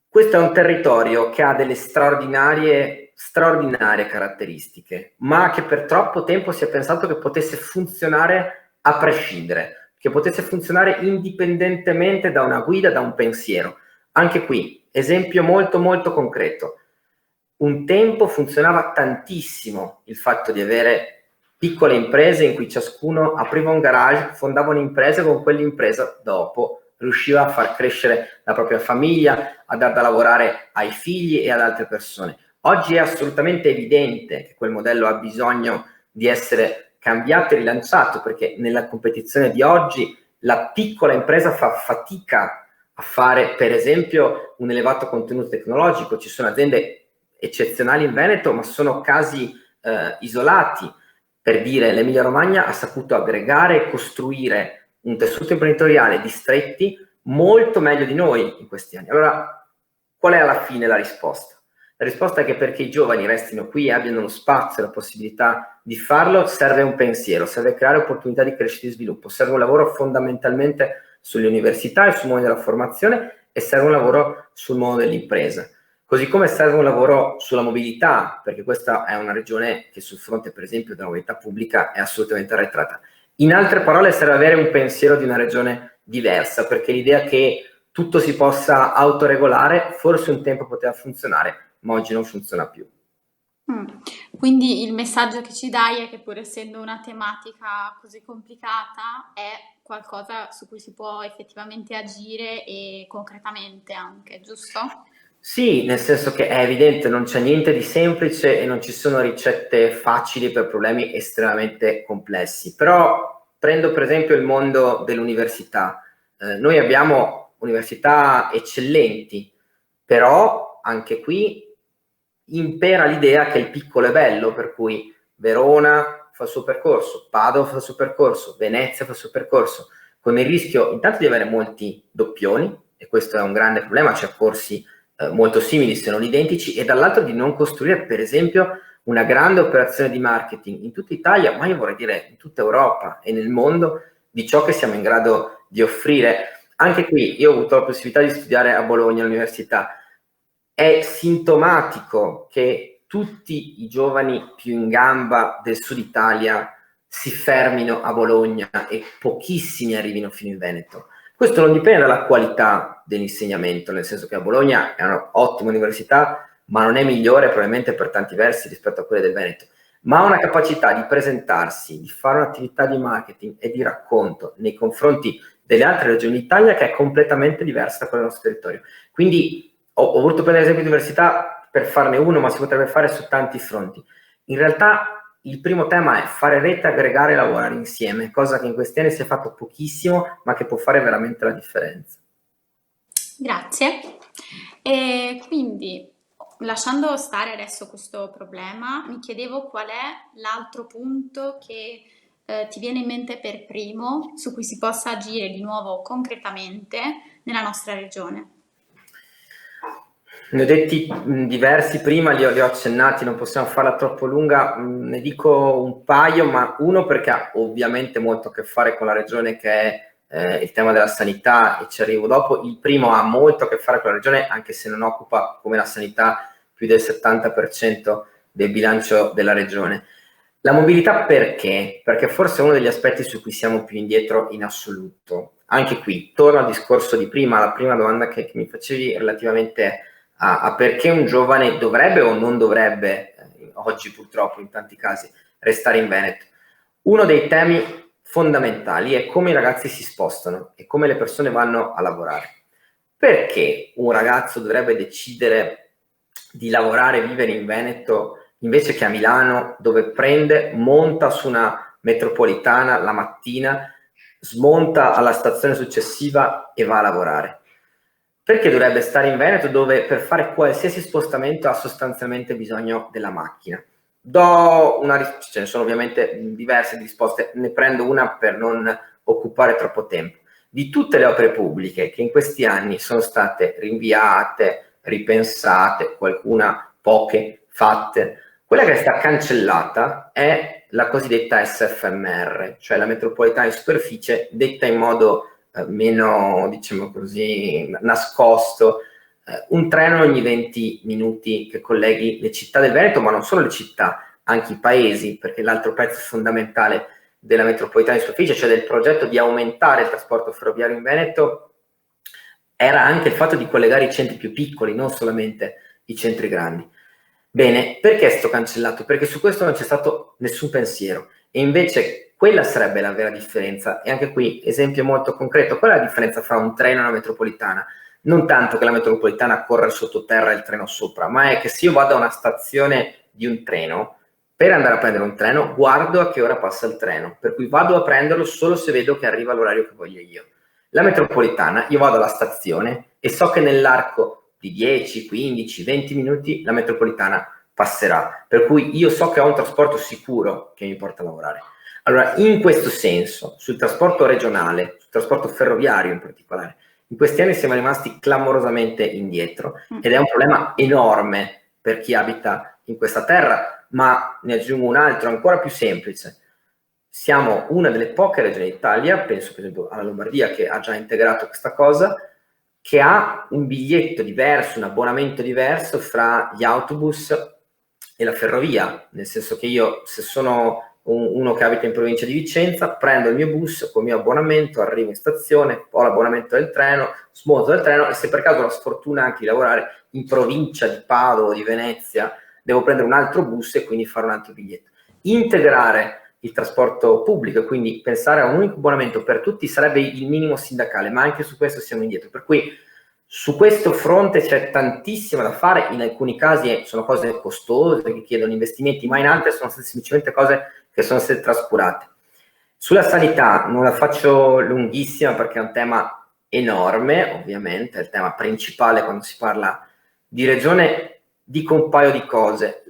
Questo è un territorio che ha delle straordinarie caratteristiche, ma che per troppo tempo si è pensato che potesse funzionare a prescindere, che potesse funzionare indipendentemente da una guida, da un pensiero. Anche qui, esempio molto molto concreto. Un tempo funzionava tantissimo il fatto di avere piccole imprese in cui ciascuno apriva un garage, fondava un'impresa e con quell'impresa dopo riusciva a far crescere la propria famiglia, a dar da lavorare ai figli e ad altre persone. Oggi è assolutamente evidente che quel modello ha bisogno di essere cambiato e rilanciato, perché nella competizione di oggi la piccola impresa fa fatica a fare, per esempio, un elevato contenuto tecnologico. Ci sono aziende eccezionali in Veneto, ma sono casi isolati. Per dire, l'Emilia Romagna ha saputo aggregare e costruire un tessuto imprenditoriale distretti molto meglio di noi in questi anni. Allora, qual è alla fine la risposta? La risposta è che perché i giovani restino qui e abbiano lo spazio e la possibilità di farlo, serve un pensiero, serve creare opportunità di crescita e di sviluppo, serve un lavoro fondamentalmente sulle università e sul mondo della formazione, e serve un lavoro sul mondo dell'impresa. Così come serve un lavoro sulla mobilità, perché questa è una regione che sul fronte, per esempio, della mobilità pubblica è assolutamente arretrata. In altre parole, serve avere un pensiero di una regione diversa, perché l'idea che tutto si possa autoregolare forse un tempo poteva funzionare, ma oggi non funziona più. Quindi il messaggio che ci dai è che, pur essendo una tematica così complicata, è qualcosa su cui si può effettivamente agire e concretamente anche, giusto? Sì, nel senso che è evidente, non c'è niente di semplice e non ci sono ricette facili per problemi estremamente complessi. Però prendo per esempio il mondo dell'università. Noi abbiamo università eccellenti, però anche qui impera l'idea che il piccolo è bello, per cui Verona fa il suo percorso, Padova fa il suo percorso, Venezia fa il suo percorso, con il rischio intanto di avere molti doppioni, e questo è un grande problema, c'è corsi molto simili se non identici, e dall'altro di non costruire per esempio una grande operazione di marketing in tutta Italia, ma io vorrei dire in tutta Europa e nel mondo, di ciò che siamo in grado di offrire. Anche qui io ho avuto la possibilità di studiare a Bologna all'università. È sintomatico che tutti i giovani più in gamba del sud Italia si fermino a Bologna e pochissimi arrivino fino in Veneto. Questo non dipende dalla qualità dell'insegnamento, nel senso che a Bologna è un'ottima università, ma non è migliore probabilmente per tanti versi rispetto a quelle del Veneto, ma ha una capacità di presentarsi, di fare un'attività di marketing e di racconto nei confronti delle altre regioni d'Italia che è completamente diversa da quella del nostro territorio. Quindi ho voluto prendere l'esempio di università per farne uno, ma si potrebbe fare su tanti fronti. In realtà il primo tema è fare rete, aggregare e lavorare insieme, cosa che in questi anni si è fatto pochissimo, ma che può fare veramente la differenza. Grazie. E quindi, lasciando stare adesso questo problema, mi chiedevo qual è l'altro punto che ti viene in mente per primo, su cui si possa agire di nuovo concretamente nella nostra regione. Ne ho detti diversi prima, li ho accennati, non possiamo farla troppo lunga, ne dico un paio, ma uno perché ha ovviamente molto a che fare con la regione, che è il tema della sanità, e ci arrivo dopo. Il primo ha molto a che fare con la regione, anche se non occupa come la sanità più del 70% del bilancio della regione. La mobilità perché? Perché forse è uno degli aspetti su cui siamo più indietro in assoluto. Anche qui, torno al discorso di prima, la prima domanda che mi facevi relativamente a perché un giovane dovrebbe o non dovrebbe, oggi purtroppo in tanti casi, restare in Veneto. Uno dei temi fondamentali è come i ragazzi si spostano e come le persone vanno a lavorare. Perché un ragazzo dovrebbe decidere di lavorare e vivere in Veneto invece che a Milano, dove prende, monta su una metropolitana la mattina, smonta alla stazione successiva e va a lavorare? Perché dovrebbe stare in Veneto, dove per fare qualsiasi spostamento ha sostanzialmente bisogno della macchina? Ce ne sono ovviamente diverse risposte, ne prendo una per non occupare troppo tempo. Di tutte le opere pubbliche che in questi anni sono state rinviate, ripensate, qualcuna poche fatte, quella che è stata cancellata è la cosiddetta SFMR, cioè la metropolitana in superficie, detta in modo meno, diciamo così, nascosto, un treno ogni 20 minuti che colleghi le città del Veneto, ma non solo le città, anche i paesi, perché l'altro pezzo fondamentale della metropolitana in superficie, cioè del progetto di aumentare il trasporto ferroviario in Veneto, era anche il fatto di collegare i centri più piccoli, non solamente i centri grandi. Bene, perché è stato cancellato? Perché su questo non c'è stato nessun pensiero, e invece quella sarebbe la vera differenza. E anche qui, esempio molto concreto, qual è la differenza fra un treno e una metropolitana? Non tanto che la metropolitana corre sottoterra e il treno sopra, ma è che se io vado a una stazione di un treno, per andare a prendere un treno guardo a che ora passa il treno, per cui vado a prenderlo solo se vedo che arriva all'orario che voglio io. La metropolitana, io vado alla stazione e so che nell'arco di 10, 15, 20 minuti la metropolitana passerà, per cui io so che ho un trasporto sicuro che mi porta a lavorare. Allora, in questo senso, sul trasporto regionale, sul trasporto ferroviario in particolare, in questi anni siamo rimasti clamorosamente indietro, ed è un problema enorme per chi abita in questa terra, ma ne aggiungo un altro ancora più semplice. Siamo una delle poche regioni d'Italia, penso per esempio alla Lombardia, che ha già integrato questa cosa, che ha un biglietto diverso, un abbonamento diverso fra gli autobus e la ferrovia, nel senso che io, se sono uno che abita in provincia di Vicenza, prendo il mio bus con il mio abbonamento, arrivo in stazione, ho l'abbonamento del treno, smonto del treno, e se per caso ho la sfortuna anche di lavorare in provincia di Padova o di Venezia, devo prendere un altro bus e quindi fare un altro biglietto. Integrare il trasporto pubblico, quindi pensare a un unico abbonamento per tutti, sarebbe il minimo sindacale, ma anche su questo siamo indietro, per cui su questo fronte c'è tantissimo da fare. In alcuni casi sono cose costose che chiedono investimenti, ma in altre sono semplicemente cose che sono state trascurate. Sulla sanità non la faccio lunghissima perché è un tema enorme, ovviamente, è il tema principale quando si parla di regione. Dico un paio di cose,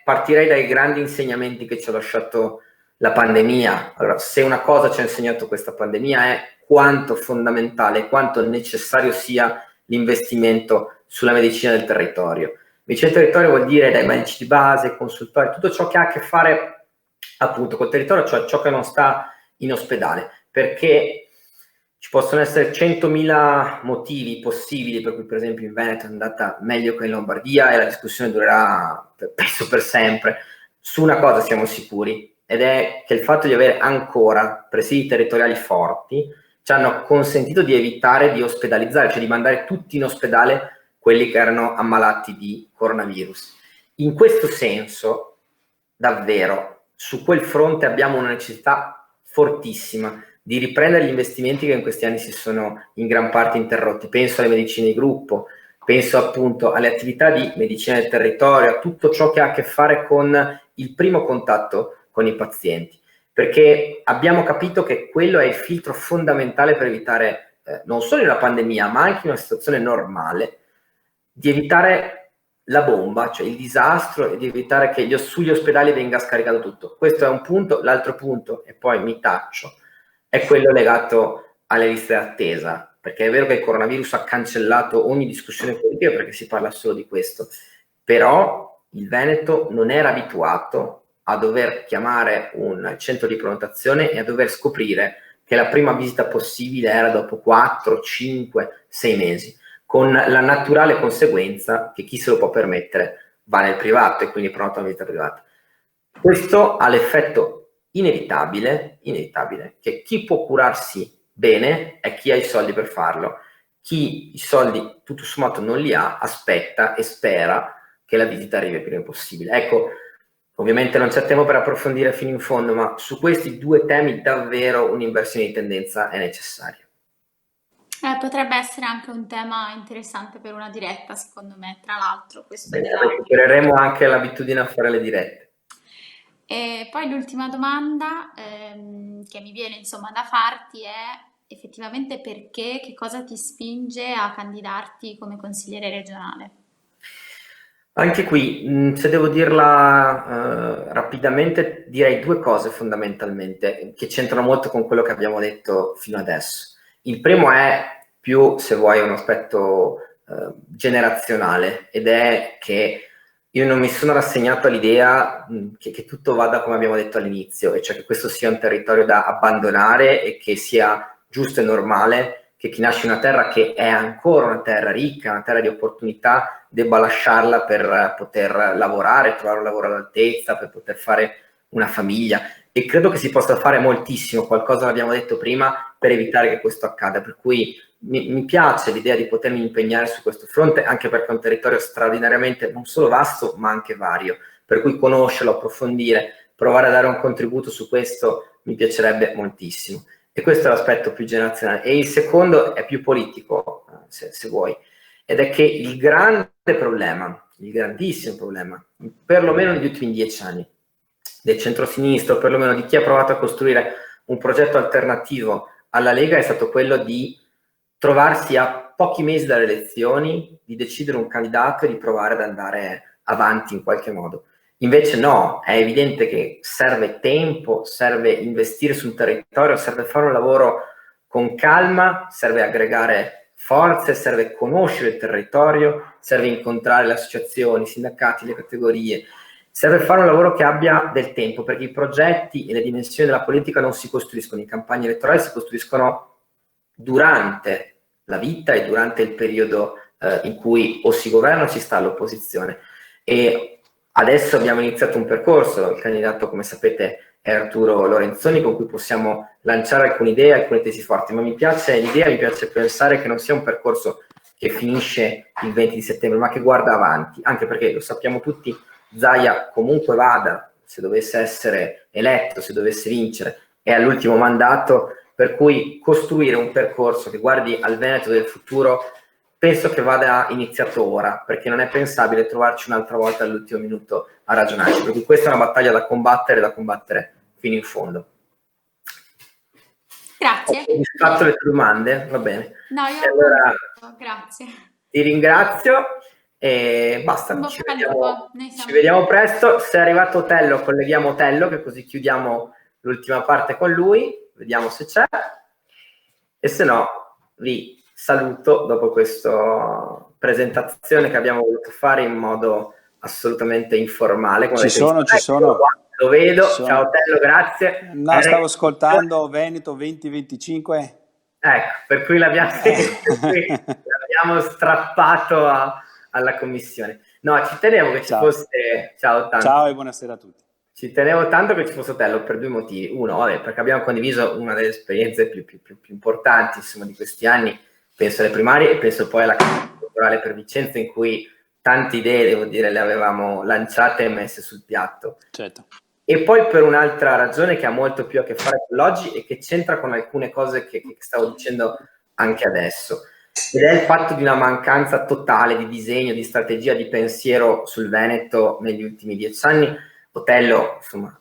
partirei dai grandi insegnamenti che ci ha lasciato la pandemia. Allora, se una cosa ci ha insegnato questa pandemia è quanto fondamentale, quanto necessario sia l'investimento sulla medicina del territorio. Medicina del territorio vuol dire dai medici di base, consultori, tutto ciò che ha a che fare appunto col territorio, cioè ciò che non sta in ospedale, perché ci possono essere 100.000 motivi possibili per cui per esempio in Veneto è andata meglio che in Lombardia, e la discussione durerà penso per sempre. Su una cosa siamo sicuri, ed è che il fatto di avere ancora presidi territoriali forti ci hanno consentito di evitare di ospedalizzare, cioè di mandare tutti in ospedale quelli che erano ammalati di coronavirus. In questo senso, davvero, su quel fronte abbiamo una necessità fortissima di riprendere gli investimenti che in questi anni si sono in gran parte interrotti. Penso alle medicine di gruppo, penso appunto alle attività di medicina del territorio, a tutto ciò che ha a che fare con il primo contatto con i pazienti, perché abbiamo capito che quello è il filtro fondamentale per evitare, non solo in una pandemia, ma anche in una situazione normale, di evitare la bomba, cioè il disastro, e di evitare che sugli ospedali venga scaricato tutto. Questo è un punto. L'altro punto, e poi mi taccio, è quello legato alle liste d'attesa. perché è vero che il coronavirus ha cancellato ogni discussione politica perché si parla solo di questo, però il Veneto non era abituato a dover chiamare un centro di prenotazione e a dover scoprire che la prima visita possibile era dopo 4, 5, 6 mesi, con la naturale conseguenza che chi se lo può permettere va nel privato e quindi prenota una visita privata. Questo ha l'effetto inevitabile che chi può curarsi bene è chi ha i soldi per farlo. Chi i soldi tutto sommato non li ha, aspetta e spera che la visita arrivi il prima possibile. Ecco, ovviamente non c'è tempo per approfondire fino in fondo, ma su questi due temi davvero un'inversione di tendenza è necessaria. Potrebbe essere anche un tema interessante per una diretta, secondo me, tra l'altro. Questo recupereremo anche l'abitudine a fare le dirette. E poi l'ultima domanda che mi viene insomma da farti è effettivamente perché, che cosa ti spinge a candidarti come consigliere regionale? Anche qui, se devo dirla rapidamente, direi due cose fondamentalmente che c'entrano molto con quello che abbiamo detto fino adesso. Il primo è più, se vuoi, un aspetto generazionale, ed è che io non mi sono rassegnato all'idea che tutto vada come abbiamo detto all'inizio, e cioè che questo sia un territorio da abbandonare e che sia giusto e normale che chi nasce in una terra che è ancora una terra ricca, una terra di opportunità, debba lasciarla per poter lavorare, trovare un lavoro all'altezza, per poter fare una famiglia. E credo che si possa fare moltissimo, qualcosa l'abbiamo detto prima, per evitare che questo accada. Per cui mi piace l'idea di potermi impegnare su questo fronte, anche perché è un territorio straordinariamente non solo vasto, ma anche vario. Per cui conoscerlo, approfondire, provare a dare un contributo su questo mi piacerebbe moltissimo. E questo è l'aspetto più generazionale. E il secondo è più politico, se vuoi, ed è che il grandissimo problema, perlomeno negli ultimi 10 anni, del centro-sinistra, o perlomeno di chi ha provato a costruire un progetto alternativo alla Lega, è stato quello di trovarsi a pochi mesi dalle elezioni, di decidere un candidato e di provare ad andare avanti in qualche modo. Invece no, è evidente che serve tempo, serve investire sul territorio, serve fare un lavoro con calma, serve aggregare forze, serve conoscere il territorio, serve incontrare le associazioni, i sindacati, le categorie, serve fare un lavoro che abbia del tempo, perché i progetti e le dimensioni della politica non si costruiscono in campagne elettorali, si costruiscono durante la vita e durante il periodo in cui o si governa o si sta all'opposizione. E adesso abbiamo iniziato un percorso, il candidato, come sapete, è Arturo Lorenzoni, con cui possiamo lanciare alcune idee, alcune tesi forti, ma mi piace l'idea, mi piace pensare che non sia un percorso che finisce il 20 di settembre, ma che guarda avanti, anche perché lo sappiamo tutti, Zaia comunque vada, se dovesse essere eletto, se dovesse vincere, è all'ultimo mandato, per cui costruire un percorso che guardi al Veneto del futuro penso che vada iniziato ora, perché non è pensabile trovarci un'altra volta all'ultimo minuto a ragionarci, perché questa è una battaglia da combattere fino in fondo. Grazie. Ho fatto le tue domande, va bene. No, io allora, grazie. Ti ringrazio e basta. Ci vediamo presto. Se è arrivato Otello, colleghiamo Otello, che così chiudiamo l'ultima parte con lui, vediamo se c'è. E se no, vi saluto dopo questa presentazione che abbiamo voluto fare in modo assolutamente informale. Ci sono. Lo vedo. Ciao Otello, grazie. No, stavo ascoltando Veneto 2025. Ecco, per cui l'abbiamo strappato alla commissione. No, ci tenevo che ci fosse... Ciao e buonasera a tutti. Ci tenevo tanto che ci fosse Otello per due motivi. Uno, perché abbiamo condiviso una delle esperienze più importanti, insomma, di questi anni. Penso alle primarie e penso poi alla campagna elettorale per Vicenza, in cui tante idee, devo dire, le avevamo lanciate e messe sul piatto. Certo. E poi per un'altra ragione che ha molto più a che fare con l'oggi e che c'entra con alcune cose che stavo dicendo anche adesso. Ed è il fatto di una mancanza totale di disegno, di strategia, di pensiero sul Veneto negli ultimi 10 anni. Otello, insomma,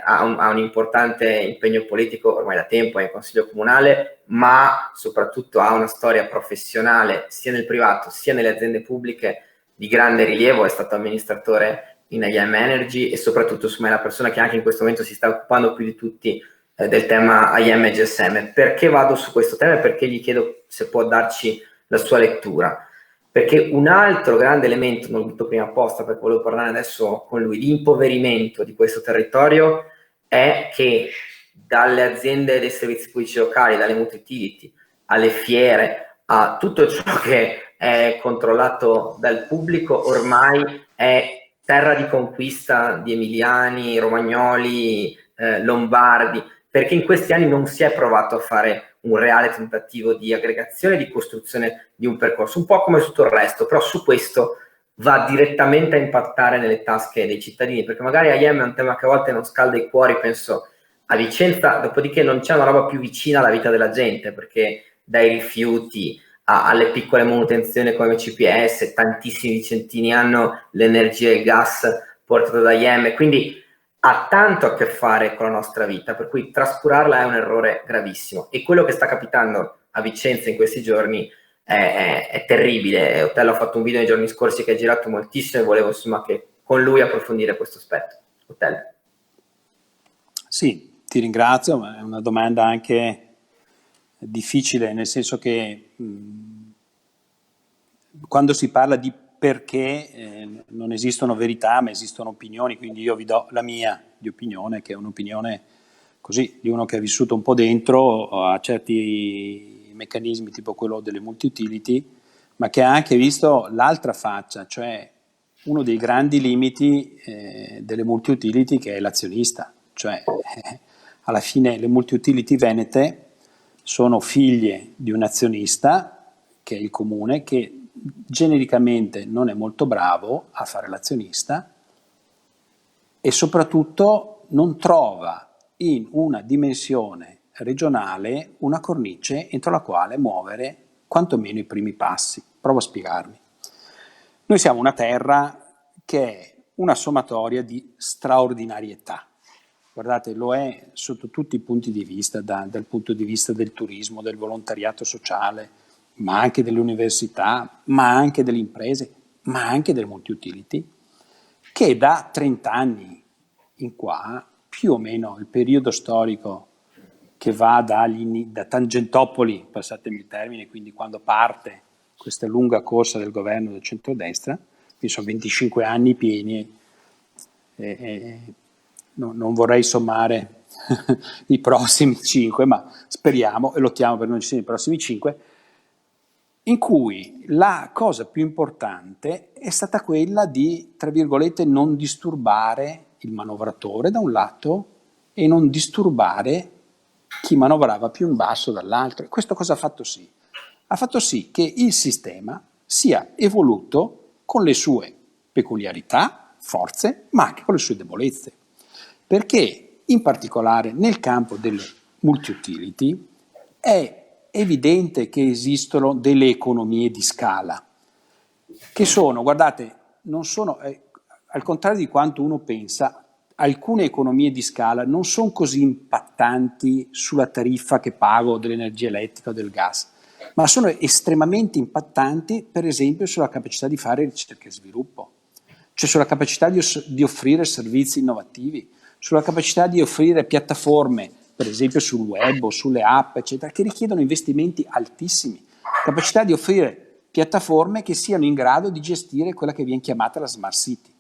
ha un importante impegno politico ormai da tempo, è in consiglio comunale, ma soprattutto ha una storia professionale sia nel privato sia nelle aziende pubbliche di grande rilievo. È stato amministratore in IM Energy e soprattutto, insomma, è la persona che anche in questo momento si sta occupando più di tutti del tema IM e GSM. Perché vado su questo tema e perché gli chiedo se può darci la sua lettura? Perché un altro grande elemento, non l'ho detto prima apposta perché volevo parlare adesso con lui, di impoverimento di questo territorio è che dalle aziende dei servizi pubblici locali, dalle multi-utility, alle fiere, a tutto ciò che è controllato dal pubblico, ormai è terra di conquista di emiliani, romagnoli, lombardi, perché in questi anni non si è provato a fare un reale tentativo di aggregazione, di costruzione di un percorso, un po' come tutto il resto, però su questo va direttamente a impattare nelle tasche dei cittadini, perché magari IM è un tema che a volte non scalda i cuori, penso a Vicenza, dopodiché non c'è una roba più vicina alla vita della gente, perché dai rifiuti alle piccole manutenzioni come CPS, tantissimi vicentini hanno l'energia e il gas portato da IM, quindi ha tanto a che fare con la nostra vita, per cui trascurarla è un errore gravissimo. E quello che sta capitando a Vicenza in questi giorni è terribile. Otello ha fatto un video nei giorni scorsi che ha girato moltissimo e volevo insomma che con lui approfondire questo aspetto. Otello. Sì, ti ringrazio, ma è una domanda anche difficile, nel senso che quando si parla di perché non esistono verità ma esistono opinioni, quindi io vi do la mia di opinione, che è un'opinione così di uno che ha vissuto un po' dentro a certi meccanismi tipo quello delle multi-utility, ma che ha anche visto l'altra faccia, cioè uno dei grandi limiti delle multi-utility, che è l'azionista, cioè alla fine le multi-utility venete sono figlie di un azionista, che è il comune, che genericamente non è molto bravo a fare l'azionista e soprattutto non trova in una dimensione regionale una cornice entro la quale muovere quantomeno i primi passi. Provo a spiegarmi. Noi siamo una terra che è una sommatoria di straordinarietà. Guardate, lo è sotto tutti i punti di vista, dal punto di vista del turismo, del volontariato sociale, ma anche delle università, ma anche delle imprese, ma anche delle multi-utility, che da 30 anni in qua, più o meno il periodo storico che va da Tangentopoli, passatemi il termine, quindi quando parte questa lunga corsa del governo del centrodestra, quindi sono 25 anni pieni, non vorrei sommare i prossimi 5, ma speriamo e lottiamo per non ci siano i prossimi 5, in cui la cosa più importante è stata quella di, tra virgolette, non disturbare il manovratore da un lato e non disturbare chi manovrava più in basso dall'altro. E questo cosa ha fatto sì? Ha fatto sì che il sistema sia evoluto con le sue peculiarità, forze, ma anche con le sue debolezze. Perché in particolare nel campo delle multi-utility è evidente che esistono delle economie di scala, che sono, guardate, non sono, al contrario di quanto uno pensa, alcune economie di scala non sono così impattanti sulla tariffa che pago dell'energia elettrica o del gas, ma sono estremamente impattanti, per esempio, sulla capacità di fare ricerca e sviluppo, cioè sulla capacità di offrire servizi innovativi, sulla capacità di offrire piattaforme, per esempio sul web o sulle app, eccetera, che richiedono investimenti altissimi, capacità di offrire piattaforme che siano in grado di gestire quella che viene chiamata la smart city.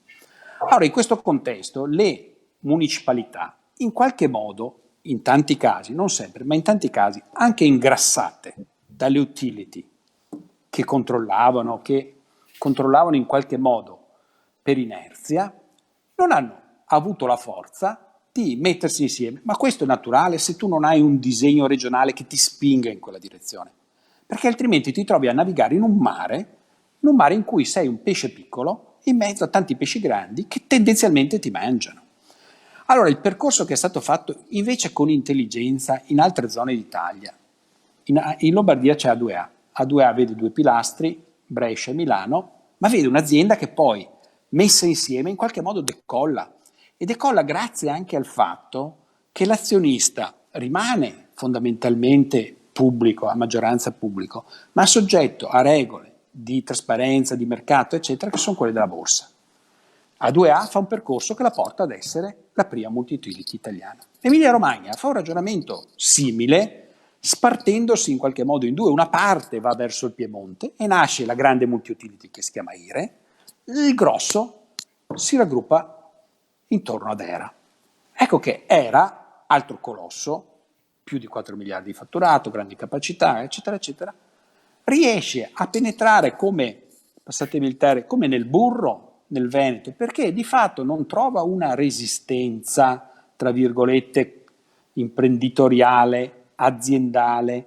Allora, in questo contesto, le municipalità, in qualche modo, in tanti casi, non sempre, ma in tanti casi, anche ingrassate dalle utility che controllavano in qualche modo per inerzia, non hanno avuto la forza di mettersi insieme. Ma questo è naturale se tu non hai un disegno regionale che ti spinga in quella direzione, perché altrimenti ti trovi a navigare in un mare in cui sei un pesce piccolo in mezzo a tanti pesci grandi che tendenzialmente ti mangiano. Allora, il percorso che è stato fatto invece con intelligenza in altre zone d'Italia, in Lombardia c'è A2A. A2A vede 2 pilastri, Brescia e Milano, ma vede un'azienda che poi, messa insieme, in qualche modo decolla. E decolla grazie anche al fatto che l'azionista rimane fondamentalmente pubblico, a maggioranza pubblico, ma soggetto a regole di trasparenza, di mercato, eccetera, che sono quelle della borsa. A2A fa un percorso che la porta ad essere la prima multi-utility italiana. Emilia Romagna fa un ragionamento simile, spartendosi in qualche modo in due. Una parte va verso il Piemonte e nasce la grande multi-utility che si chiama IRE, il grosso si raggruppa intorno ad ERA. Ecco che ERA, altro colosso, più di 4 miliardi di fatturato, grandi capacità, eccetera, eccetera, riesce a penetrare come, passatemi il termine, come nel burro nel Veneto, perché di fatto non trova una resistenza, tra virgolette, imprenditoriale, aziendale,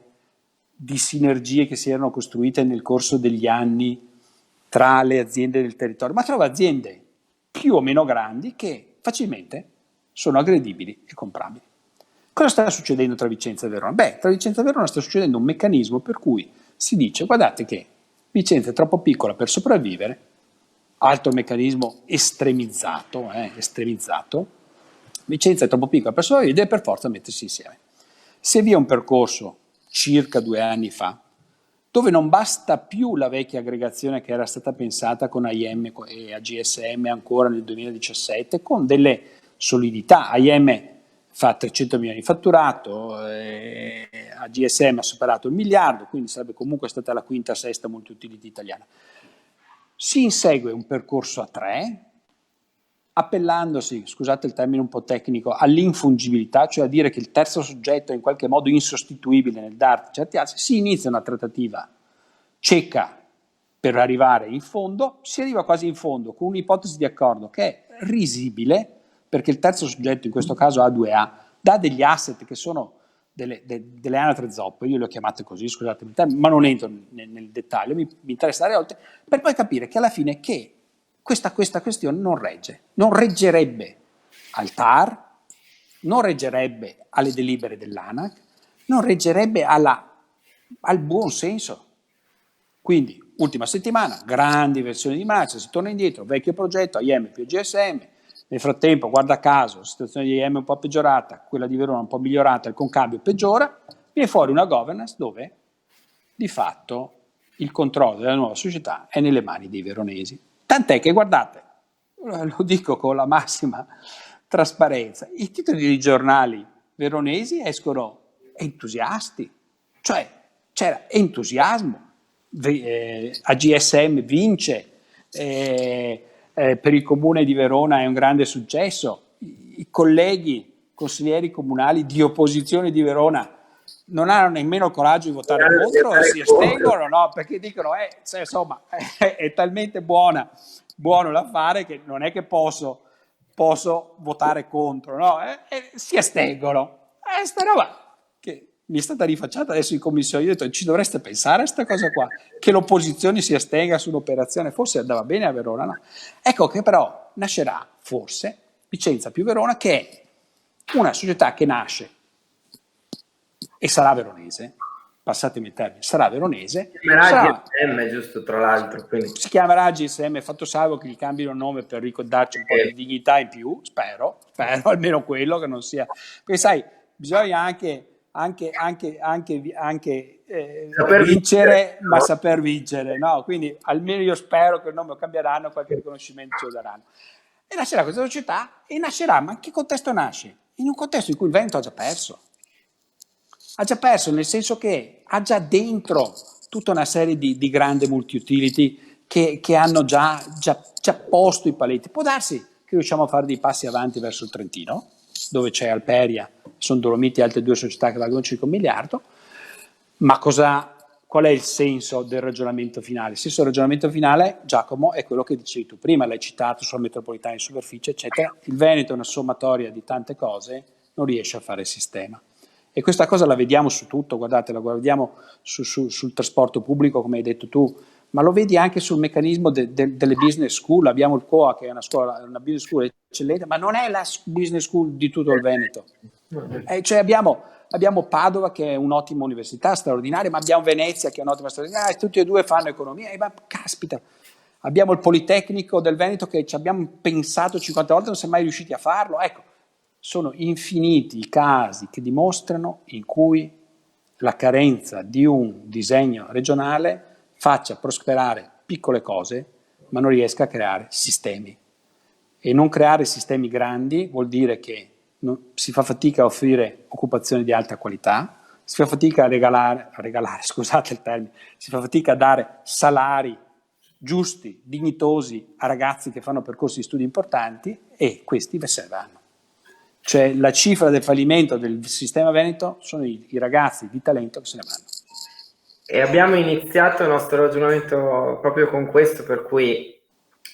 di sinergie che si erano costruite nel corso degli anni tra le aziende del territorio, ma trova aziende più o meno grandi che facilmente sono aggredibili e comprabili. Cosa sta succedendo tra Vicenza e Verona? Beh, tra Vicenza e Verona sta succedendo un meccanismo per cui si dice, guardate che Vicenza è troppo piccola per sopravvivere, altro meccanismo estremizzato, Vicenza è troppo piccola per sopravvivere, deve per forza mettersi insieme. Si avvia un percorso circa 2 anni fa, dove non basta più la vecchia aggregazione che era stata pensata con AIM e AGSM ancora nel 2017, con delle solidità. AIM fa 300 milioni di fatturato, AGSM ha superato il miliardo, quindi sarebbe comunque stata la quinta, sesta multi-utility italiana. Si insegue un percorso a 3, appellandosi, scusate il termine un po' tecnico, all'infungibilità, cioè a dire che il terzo soggetto è in qualche modo insostituibile nel darti certi altri, si inizia una trattativa cieca per arrivare in fondo, si arriva quasi in fondo con un'ipotesi di accordo che è risibile, perché il terzo soggetto, in questo caso A2A, dà degli asset che sono delle anatre zoppe, io le ho chiamate così, scusatemi, ma non entro nel dettaglio, mi interessa andare oltre, per poi capire che alla fine che questa questione non reggerebbe al TAR, non reggerebbe alle delibere dell'ANAC, non reggerebbe al buon senso. Quindi, ultima settimana, grandi versioni di marcia, si torna indietro, vecchio progetto, AIM più GSM, nel frattempo, guarda caso, la situazione di AIM è un po' peggiorata, quella di Verona un po' migliorata, il concambio peggiora, viene fuori una governance dove, di fatto, il controllo della nuova società è nelle mani dei veronesi. Tant'è che, guardate, lo dico con la massima trasparenza, i titoli dei giornali veronesi escono entusiasti, cioè c'era entusiasmo, AGSM vince, per il comune di Verona è un grande successo, i colleghi consiglieri comunali di opposizione di Verona non hanno nemmeno il coraggio di votare contro, si astengono, no? Perché dicono, insomma, è talmente buono l'affare che non è che posso votare contro, no? Si astengono. Sta roba che mi è stata rifacciata adesso in commissione, io ho detto, ci dovreste pensare a questa cosa qua, che l'opposizione si astenga su un'operazione, forse andava bene a Verona, no? Ecco che però nascerà, forse, Vicenza più Verona, che è una società che nasce e sarà veronese, passatemi il termine, sarà veronese. Si chiamerà GSM, giusto, tra l'altro. Quindi. Si chiamerà GSM, fatto salvo che gli cambino il nome per ricordarci un po' di dignità in più, spero, almeno quello, che non sia... Perché sai, bisogna anche vincere, ma saper vincere, no? Quindi almeno io spero che il nome lo cambieranno, qualche riconoscimento ce lo daranno. E nascerà questa società, e nascerà, ma in che contesto nasce? In un contesto in cui il Veneto ha già perso. Ha già perso, nel senso che ha già dentro tutta una serie di grandi multi-utility che hanno già posto i paletti. Può darsi che riusciamo a fare dei passi avanti verso il Trentino, dove c'è Alperia, sono Dolomiti e altre 2 società che valgono circa 1 miliardo, ma qual è il senso del ragionamento finale? Il senso del ragionamento finale, Giacomo, è quello che dicevi tu prima, l'hai citato sulla metropolitana in superficie, eccetera. Il Veneto è una sommatoria di tante cose, non riesce a fare sistema. E questa cosa la vediamo su tutto, guardate, la guardiamo sul trasporto pubblico, come hai detto tu, ma lo vedi anche sul meccanismo delle business school. Abbiamo il COA, che è una business school eccellente, ma non è la business school di tutto il Veneto. Cioè abbiamo Padova, che è un'ottima università, straordinaria, ma abbiamo Venezia, che è un'ottima straordinaria, e tutti e due fanno economia, ma caspita, abbiamo il Politecnico del Veneto, che ci abbiamo pensato 50 volte, non siamo mai riusciti a farlo. Ecco, sono infiniti i casi che dimostrano in cui la carenza di un disegno regionale faccia prosperare piccole cose, ma non riesca a creare sistemi. e non creare sistemi grandi vuol dire che si fa fatica a offrire occupazioni di alta qualità, si fa fatica a regalare, scusate il termine, si fa fatica a dare salari giusti, dignitosi a ragazzi che fanno percorsi di studi importanti, e questi se ne vanno. Cioè la cifra del fallimento del sistema veneto sono i ragazzi di talento che se ne vanno. E abbiamo iniziato il nostro ragionamento proprio con questo, per cui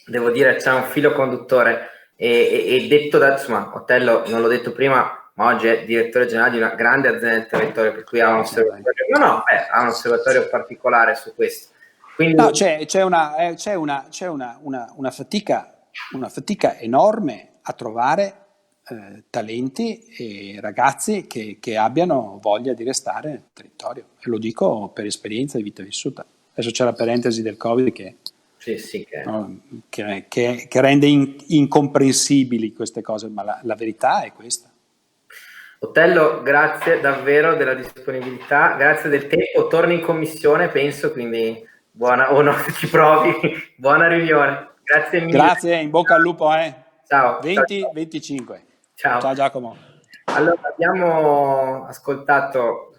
devo dire c'è un filo conduttore e detto da, insomma, Otello non l'ho detto prima, ma oggi è direttore generale di una grande azienda del territorio, per cui ha un osservatorio, ha un osservatorio particolare su questo. Quindi... No, c'è una fatica enorme a trovare talenti e ragazzi che abbiano voglia di restare nel territorio, e lo dico per esperienza di vita vissuta. Adesso c'è la parentesi del Covid che rende incomprensibili queste cose, ma la verità è questa. Otello, grazie davvero della disponibilità, grazie del tempo, torni in commissione penso, quindi ci provi, buona riunione, grazie mille. Grazie, in bocca al lupo, Ciao. 20-25. Ciao Giacomo. Allora, abbiamo ascoltato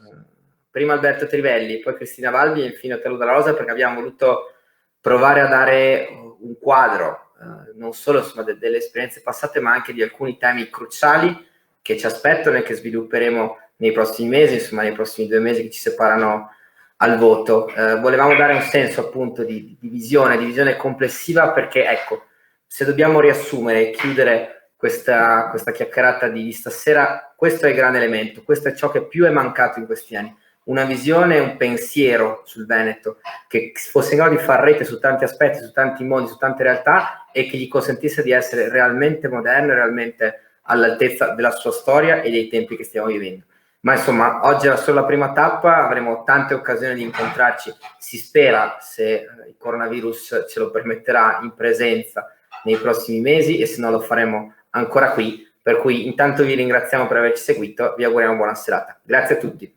prima Alberto Trivelli, poi Cristina Valvi e infine Otello Dalla Rosa, perché abbiamo voluto provare a dare un quadro non solo insomma, delle esperienze passate, ma anche di alcuni temi cruciali che ci aspettano e che svilupperemo nei prossimi mesi, insomma nei prossimi 2 mesi che ci separano al voto. Volevamo dare un senso appunto di visione complessiva, perché ecco, se dobbiamo riassumere e chiudere questa chiacchierata di stasera, questo è il grande elemento, questo è ciò che più è mancato in questi anni, una visione, un pensiero sul Veneto che fosse in grado di far rete su tanti aspetti, su tanti modi, su tante realtà, e che gli consentisse di essere realmente moderno, realmente all'altezza della sua storia e dei tempi che stiamo vivendo. Ma insomma, oggi era solo la prima tappa, avremo tante occasioni di incontrarci, si spera, se il coronavirus ce lo permetterà, in presenza nei prossimi mesi, e se no lo faremo ancora qui, per cui intanto vi ringraziamo per averci seguito, vi auguriamo buona serata. Grazie a tutti.